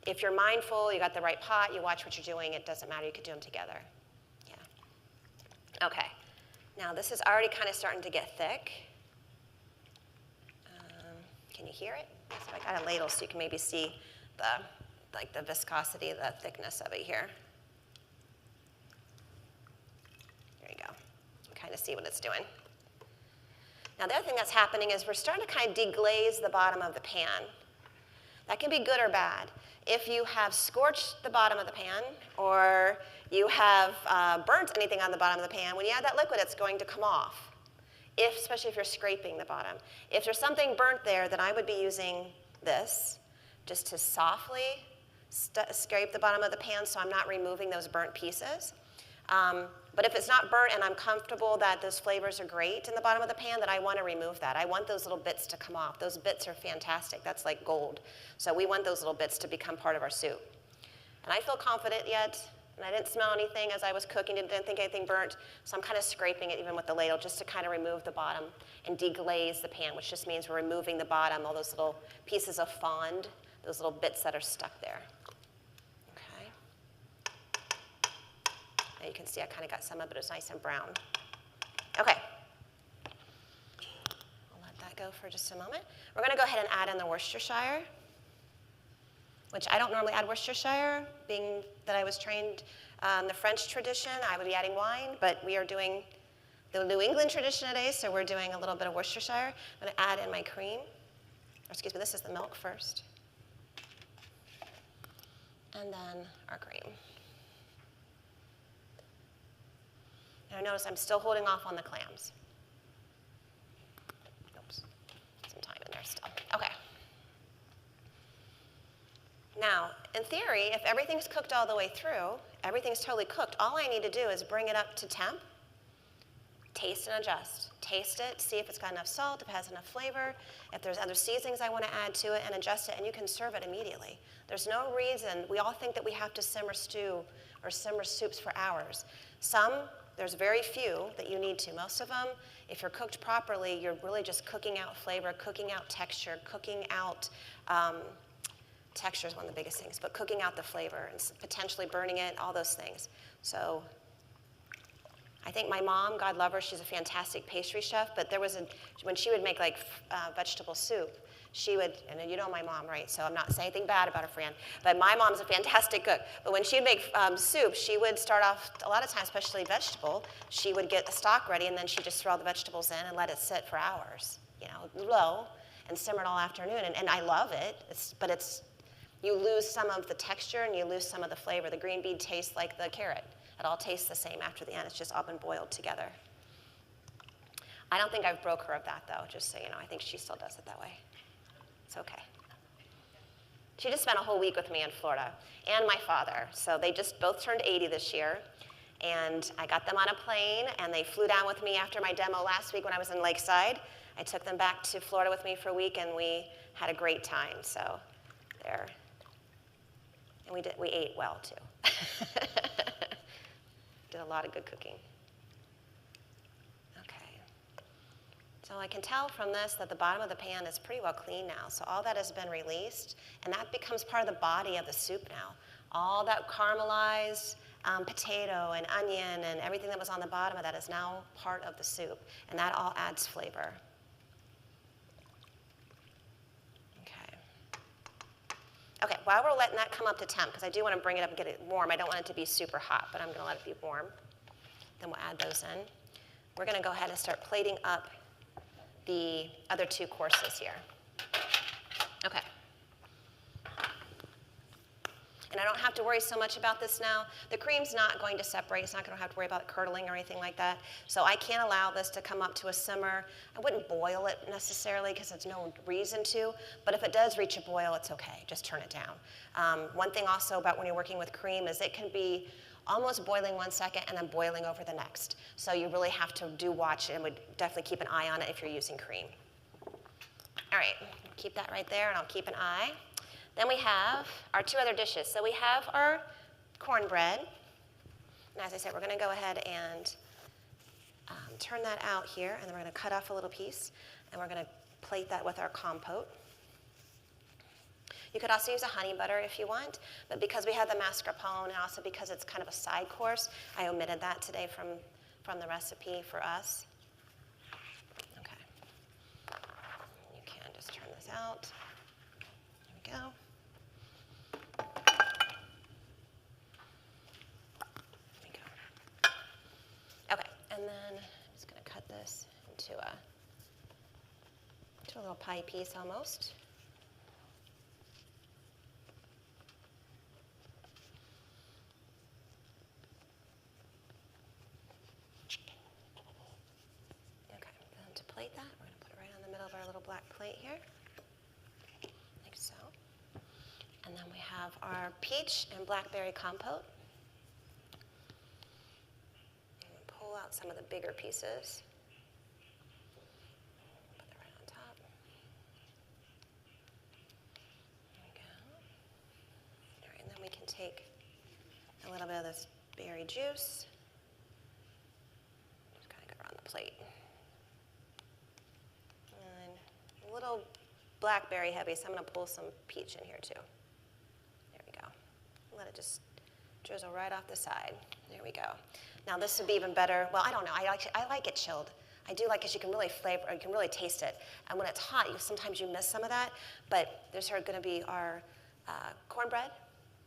if you're mindful, you got the right pot, you watch what you're doing, it doesn't matter. You could do them together. Yeah. Okay. Now this is already kind of starting to get thick. Can you hear it? So I got a ladle so you can maybe see the viscosity, the thickness of it here. There you go. You can kind of see what it's doing. Now the other thing that's happening is we're starting to kind of deglaze the bottom of the pan. That can be good or bad. If you have scorched the bottom of the pan or you have burnt anything on the bottom of the pan, when you add that liquid, it's going to come off, especially if you're scraping the bottom. If there's something burnt there, then I would be using this just to softly scrape the bottom of the pan so I'm not removing those burnt pieces. But if it's not burnt and I'm comfortable that those flavors are great in the bottom of the pan, then I want to remove that. I want those little bits to come off. Those bits are fantastic. That's like gold. So we want those little bits to become part of our soup. And I feel confident yet, and I didn't smell anything as I was cooking, didn't think anything burnt, so I'm kind of scraping it even with the ladle just to kind of remove the bottom and deglaze the pan, which just means we're removing the bottom, all those little pieces of fond, those little bits that are stuck there. Now you can see I kind of got some of it. It was nice and brown. Okay. I'll let that go for just a moment. We're going to go ahead and add in the Worcestershire, which I don't normally add Worcestershire, being that I was trained the French tradition. I would be adding wine, but we are doing the New England tradition today, so we're doing a little bit of Worcestershire. I'm going to add in my cream. Or excuse me, this is the milk first. And then our cream. And notice I'm still holding off on the clams. Oops, some time in there still. Okay. Now, in theory, if everything's cooked all the way through, everything's totally cooked, all I need to do is bring it up to temp, taste and adjust. Taste it, see if it's got enough salt, if it has enough flavor, if there's other seasonings I want to add to it, and adjust it, and you can serve it immediately. There's no reason, we all think that we have to simmer stew or simmer soups for hours. There's very few that you need to. Most of them, if you're cooked properly, you're really just cooking out flavor, cooking out texture, cooking out, texture is one of the biggest things, but cooking out the flavor and potentially burning it, all those things. So I think my mom, God love her, she's a fantastic pastry chef, but when she would make like vegetable soup, she would, and you know my mom, right? So I'm not saying anything bad about her, Fran, but my mom's a fantastic cook. But when she'd make soup, she would start off, a lot of times, especially vegetable, she would get the stock ready and then she'd just throw all the vegetables in and let it sit for hours, low, and simmer it all afternoon. And I love it, but you lose some of the texture and you lose some of the flavor. The green bean tastes like the carrot. It all tastes the same after the end. It's just all been boiled together. I don't think I've broke her of that, though, just so you know. I think she still does it that way. It's okay. She just spent a whole week with me in Florida, and my father. So they just both turned 80 this year, and I got them on a plane, and they flew down with me after my demo last week when I was in Lakeside. I took them back to Florida with me for a week, and we had a great time. So they're And we ate well, too. Did a lot of good cooking. Okay. So I can tell from this that the bottom of the pan is pretty well clean now. So all that has been released, and that becomes part of the body of the soup now. All that caramelized potato and onion and everything that was on the bottom of that is now part of the soup, and that all adds flavor. Okay, while we're letting that come up to temp, because I do want to bring it up and get it warm. I don't want it to be super hot, but I'm going to let it be warm. Then we'll add those in. We're going to go ahead and start plating up the other two courses here. Okay. And I don't have to worry so much about this now. The cream's not going to separate. It's not going to have to worry about curdling or anything like that. So I can't allow this to come up to a simmer. I wouldn't boil it necessarily because there's no reason to. But if it does reach a boil, it's okay. Just turn it down. One thing also about when you're working with cream is it can be almost boiling 1 second and then boiling over the next. So you really have to watch and would definitely keep an eye on it if you're using cream. All right, keep that right there, and I'll keep an eye. Then we have our two other dishes. So we have our cornbread. And as I said, we're going to go ahead and turn that out here, and then we're going to cut off a little piece, and we're going to plate that with our compote. You could also use a honey butter if you want, but because we have the mascarpone and also because it's kind of a side course, I omitted that today from the recipe for us. Okay. You can just turn this out. There we go. Okay, and then I'm just going to cut this into a little pie piece almost. Okay, then to plate that, we're going to put it right on the middle of our little black plate here, like so. And then we have our peach and blackberry compote. Pull out some of the bigger pieces. Put that right on top. There we go. All right, and then we can take a little bit of this berry juice. Just kind of go around the plate. And a little blackberry heavy, so I'm going to pull some peach in here too. There we go. Let it just drizzle right off the side. There we go. Now this would be even better. Well, I don't know. I like it chilled. I do like it. You can really flavor, or you can really taste it. And when it's hot, sometimes you miss some of that. But there's going to be our cornbread,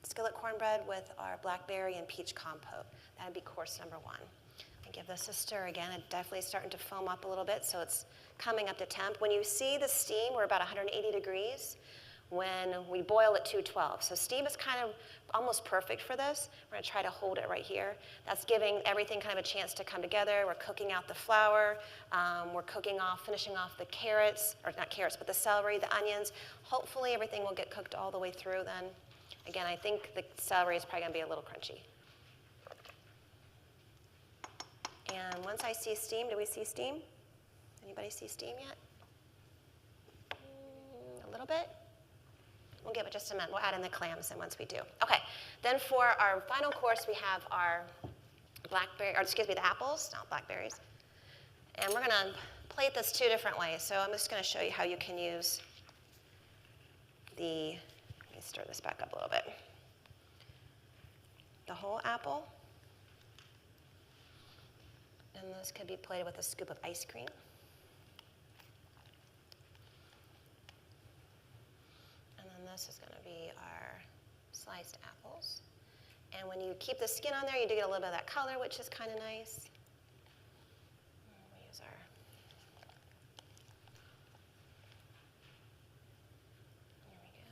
skillet cornbread with our blackberry and peach compote. That would be course number one. And give this a stir again. It's definitely starting to foam up a little bit, so it's coming up to temp. When you see the steam, we're about 180 degrees. When we boil at 212. So steam is kind of almost perfect for this. We're going to try to hold it right here. That's giving everything kind of a chance to come together. We're cooking out the flour. We're finishing off the carrots, or not carrots, but the celery, the onions. Hopefully everything will get cooked all the way through then. Again, I think the celery is probably going to be a little crunchy. And once I see steam, do we see steam? Anybody see steam yet? A little bit? We'll give it just a minute. We'll add in the clams, and once we do. Okay, then for our final course, we have our the apples, not blackberries. And we're going to plate this two different ways. So I'm just going to show you how you can use let me stir this back up a little bit. The whole apple. And this could be plated with a scoop of ice cream. This is going to be our sliced apples. And when you keep the skin on there, you do get a little bit of that color, which is kind of nice. We'll use our... There we go.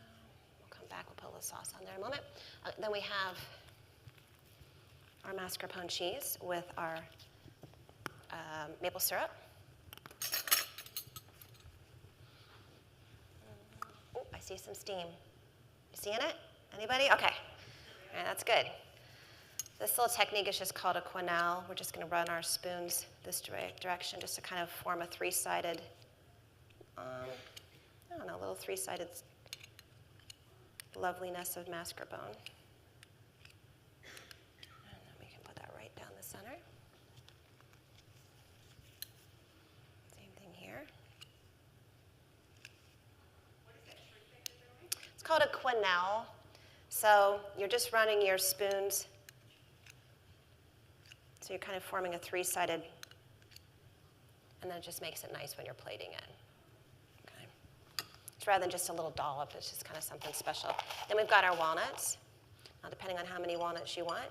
We'll come back. We'll put a little sauce on there in a moment. Then we have our mascarpone cheese with our maple syrup. I see some steam. You seeing it? Anybody? Okay. All right, that's good. This little technique is just called a quenelle. We're just going to run our spoons this direction just to kind of form a three-sided, little three-sided loveliness of mascarpone. called a quenelle. So you're just running your spoons. So you're kind of forming a three-sided, and then it just makes it nice when you're plating it. Okay. It's rather than just a little dollop, it's just kind of something special. Then we've got our walnuts, depending on how many walnuts you want.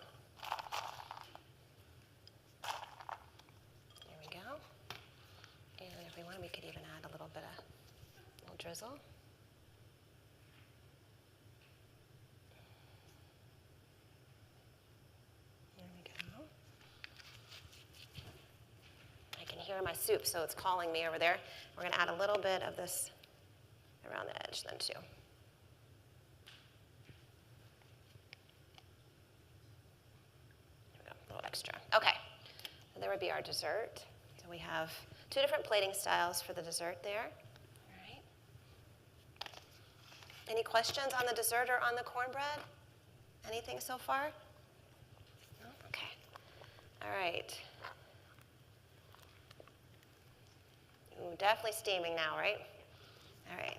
There we go. And if we want, we could even add a little bit of little drizzle. There we go. I can hear my soup, so it's calling me over there. We're going to add a little bit of this around the edge then too. There we go, a little extra. Okay, so there would be our dessert. So we have 2 different plating styles for the dessert there. All right. Any questions on the dessert or on the cornbread? Anything so far? No? Okay. All right. Ooh, definitely steaming now, right? All right.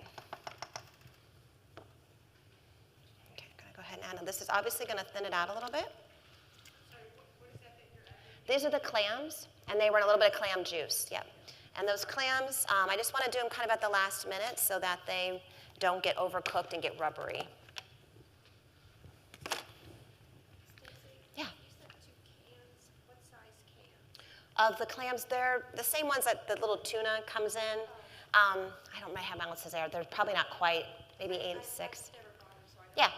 Okay, I'm going to go ahead and add them. This is obviously going to thin it out a little bit. Sorry, what is that you're adding? These are the clams, and they were in a little bit of clam juice, yep. And those clams, I just want to do them kind of at the last minute so that they don't get overcooked and get rubbery. Yeah. You said 2 cans. What size can? Of the clams, they're the same ones that the little tuna comes in. I don't know how many ounces there. They're probably not quite, maybe 8 and 6. Never bought them, so I don't Yeah, know.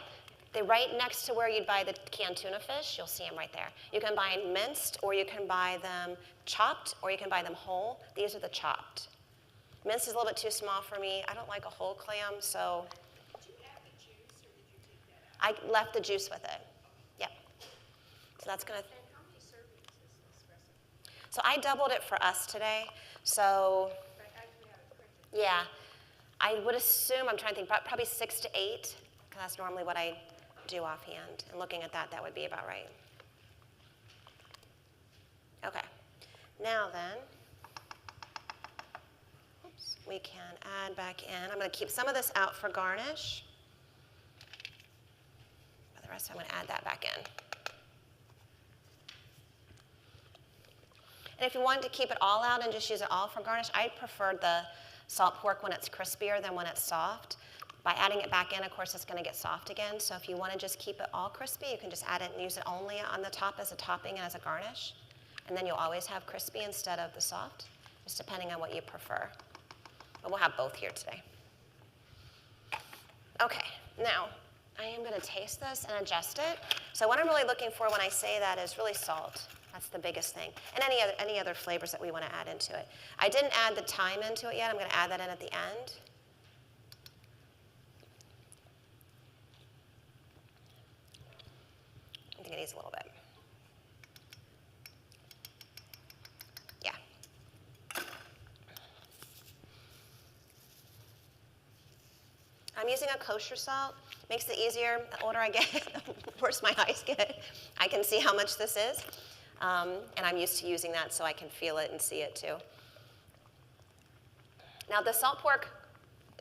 they're right next to where you'd buy the canned tuna fish. You'll see them right there. You can buy them minced, or you can buy them chopped, or you can buy them whole. These are the chopped. Minced is a little bit too small for me. I don't like a whole clam, so Did you add the juice, or did you take that out? I left the juice with it. Yep. So that's gonna. And how many servings is this recipe? So I doubled it for us today. So But I actually have it printed. yeah, I would assume, I'm trying to think, probably 6 to 8, because that's normally what I do offhand. And looking at that, that would be about right. Okay, now then, oops, we can add back in. I'm going to keep some of this out for garnish. But the rest I'm going to add that back in. And if you wanted to keep it all out and just use it all for garnish, I prefer the salt pork when it's crispier than when it's soft. By adding it back in, of course, it's going to get soft again. So if you want to just keep it all crispy, you can just add it and use it only on the top as a topping and as a garnish. And then you'll always have crispy instead of the soft, just depending on what you prefer. But we'll have both here today. Okay, now I am going to taste this and adjust it. So what I'm really looking for when I say that is really salt. That's the biggest thing. And any other flavors that we want to add into it. I didn't add the thyme into it yet. I'm going to add that in at the end. I think it needs a little bit. Yeah. I'm using a kosher salt. Makes it easier. The older I get, the worse my eyes get. I can see how much this is. And I'm used to using that so I can feel it and see it too. Now the salt pork,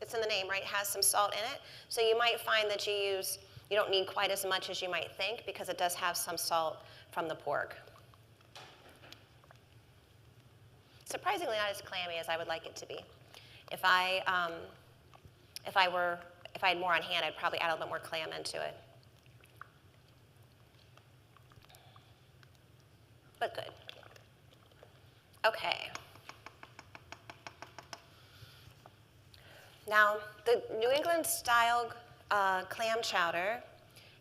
it's in the name, right, has some salt in it. So you might find that you don't need quite as much as you might think because it does have some salt from the pork. Surprisingly not as clammy as I would like it to be. If I had more on hand, I'd probably add a little bit more clam into it. But good. Okay. Now, the New England style clam chowder,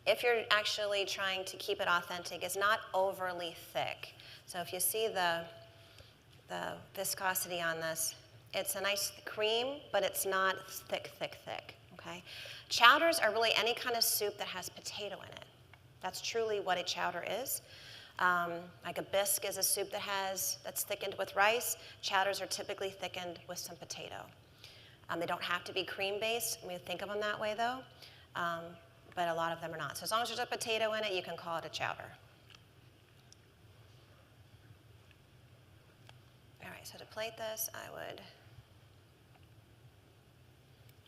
if you're actually trying to keep it authentic, is not overly thick. So if you see the viscosity on this, it's a nice cream, but it's not thick, okay? Chowders are really any kind of soup that has potato in it. That's truly what a chowder is. Like a bisque is a soup that's thickened with rice. Chowders are typically thickened with some potato. They don't have to be cream-based. We think of them that way, though, but a lot of them are not. So as long as there's a potato in it, you can call it a chowder. All right, so to plate this, I'm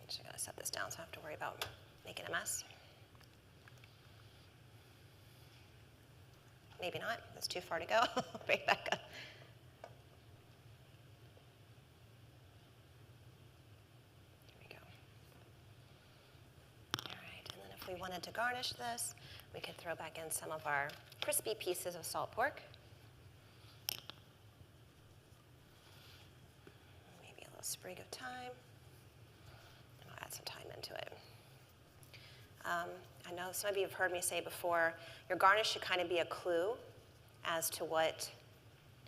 just going to set this down so I don't have to worry about Making a mess? Maybe not. That's too far to go. Right back up. There we go. All right, and then if we wanted to garnish this, we could throw back in some of our crispy pieces of salt pork. Maybe a little sprig of thyme. And I'll add some thyme into it. I know some of you have heard me say before, your garnish should kind of be a clue as to what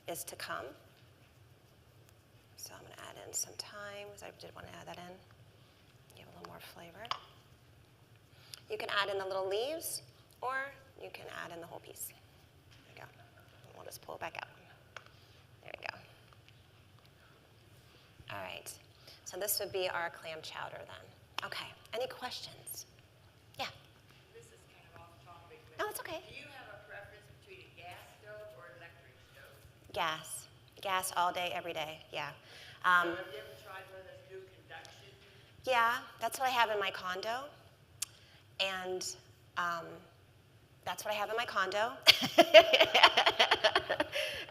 is to come. So I'm going to add in some thyme, because I did want to add that in. Give a little more flavor. You can add in the little leaves, or you can add in the whole piece. There we go. And we'll just pull it back out. There we go. All right. So this would be our clam chowder then. Okay. Any questions? Yeah. This is kind of off topic, but No, that's okay. do you have a preference between a gas stove or electric stove? Gas. Gas all day, every day. Yeah. So have you ever tried one of those new conduction? Yeah, that's what I have in my condo. And that's what I have in my condo.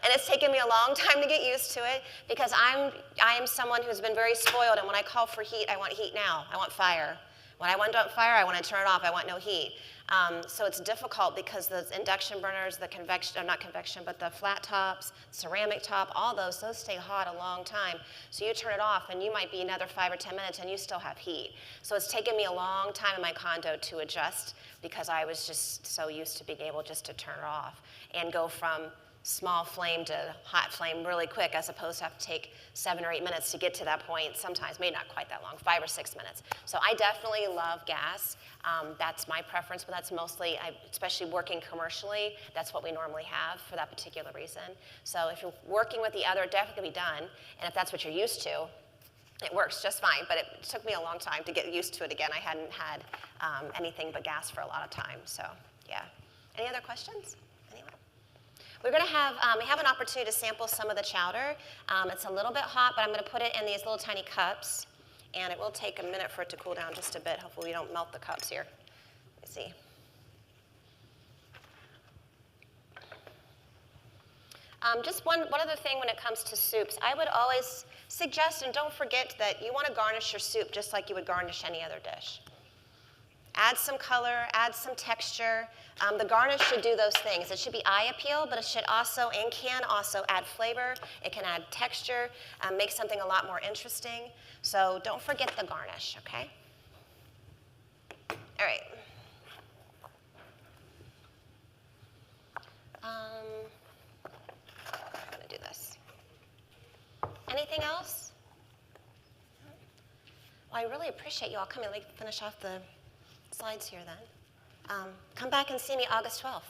And it's taken me a long time to get used to it because I am someone who's been very spoiled, and when I call for heat, I want heat now. I want fire. When I want fire, I want to turn it off. I want no heat. So it's difficult because the induction burners, the convection, or not convection, but the flat tops, ceramic top, all those stay hot a long time. So you turn it off, and you might be another 5 or 10 minutes, and you still have heat. So it's taken me a long time in my condo to adjust because I was just so used to being able just to turn it off and go from small flame to hot flame really quick, as opposed to have to take 7 or 8 minutes to get to that point. Sometimes, maybe not quite that long, 5 or 6 minutes. So I definitely love gas. That's my preference, but that's mostly, especially working commercially, that's what we normally have for that particular reason. So if you're working with the other, it definitely can be done. And if that's what you're used to, it works just fine, but it took me a long time to get used to it again. I hadn't had anything but gas for a lot of time, so yeah. Any other questions? Anyone? We're going to have, we have an opportunity to sample some of the chowder. It's a little bit hot, but I'm going to put it in these little tiny cups, and it will take a minute for it to cool down just a bit. Hopefully we don't melt the cups here. Let me see. Just one other thing when it comes to soups. I would always suggest, and don't forget, that you want to garnish your soup just like you would garnish any other dish. Add some color, add some texture. The garnish should do those things. It should be eye appeal, but it should also, and can also, add flavor. It can add texture, make something a lot more interesting. So don't forget the garnish, okay? All right. I'm going to do this. Anything else? Well, I really appreciate you all coming. Let me finish off the slides here then. Come back and see me August 12th.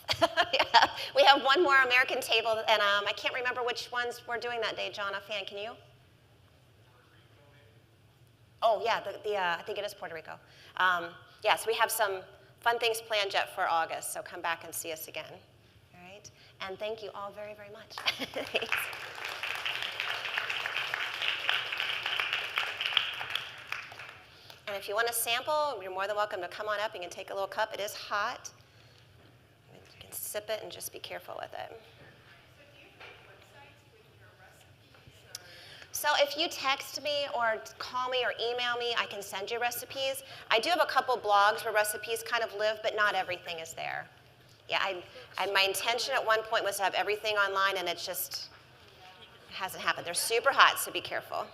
Yeah. We have one more American table, and I can't remember which ones we're doing that day. John, offhand, can you? Oh, yeah, I think it is Puerto Rico. Yes, we have some fun things planned yet for August, so come back and see us again. All right? And thank you all very, very much. Thanks. And if you want a sample, you're more than welcome to come on up. You can take a little cup. It is hot. You can sip it and just be careful with it. So do you have websites with your recipes? So if you text me or call me or email me, I can send you recipes. I do have a couple blogs where recipes kind of live, but not everything is there. Yeah, my intention at one point was to have everything online, and it just hasn't happened. They're super hot, so be careful.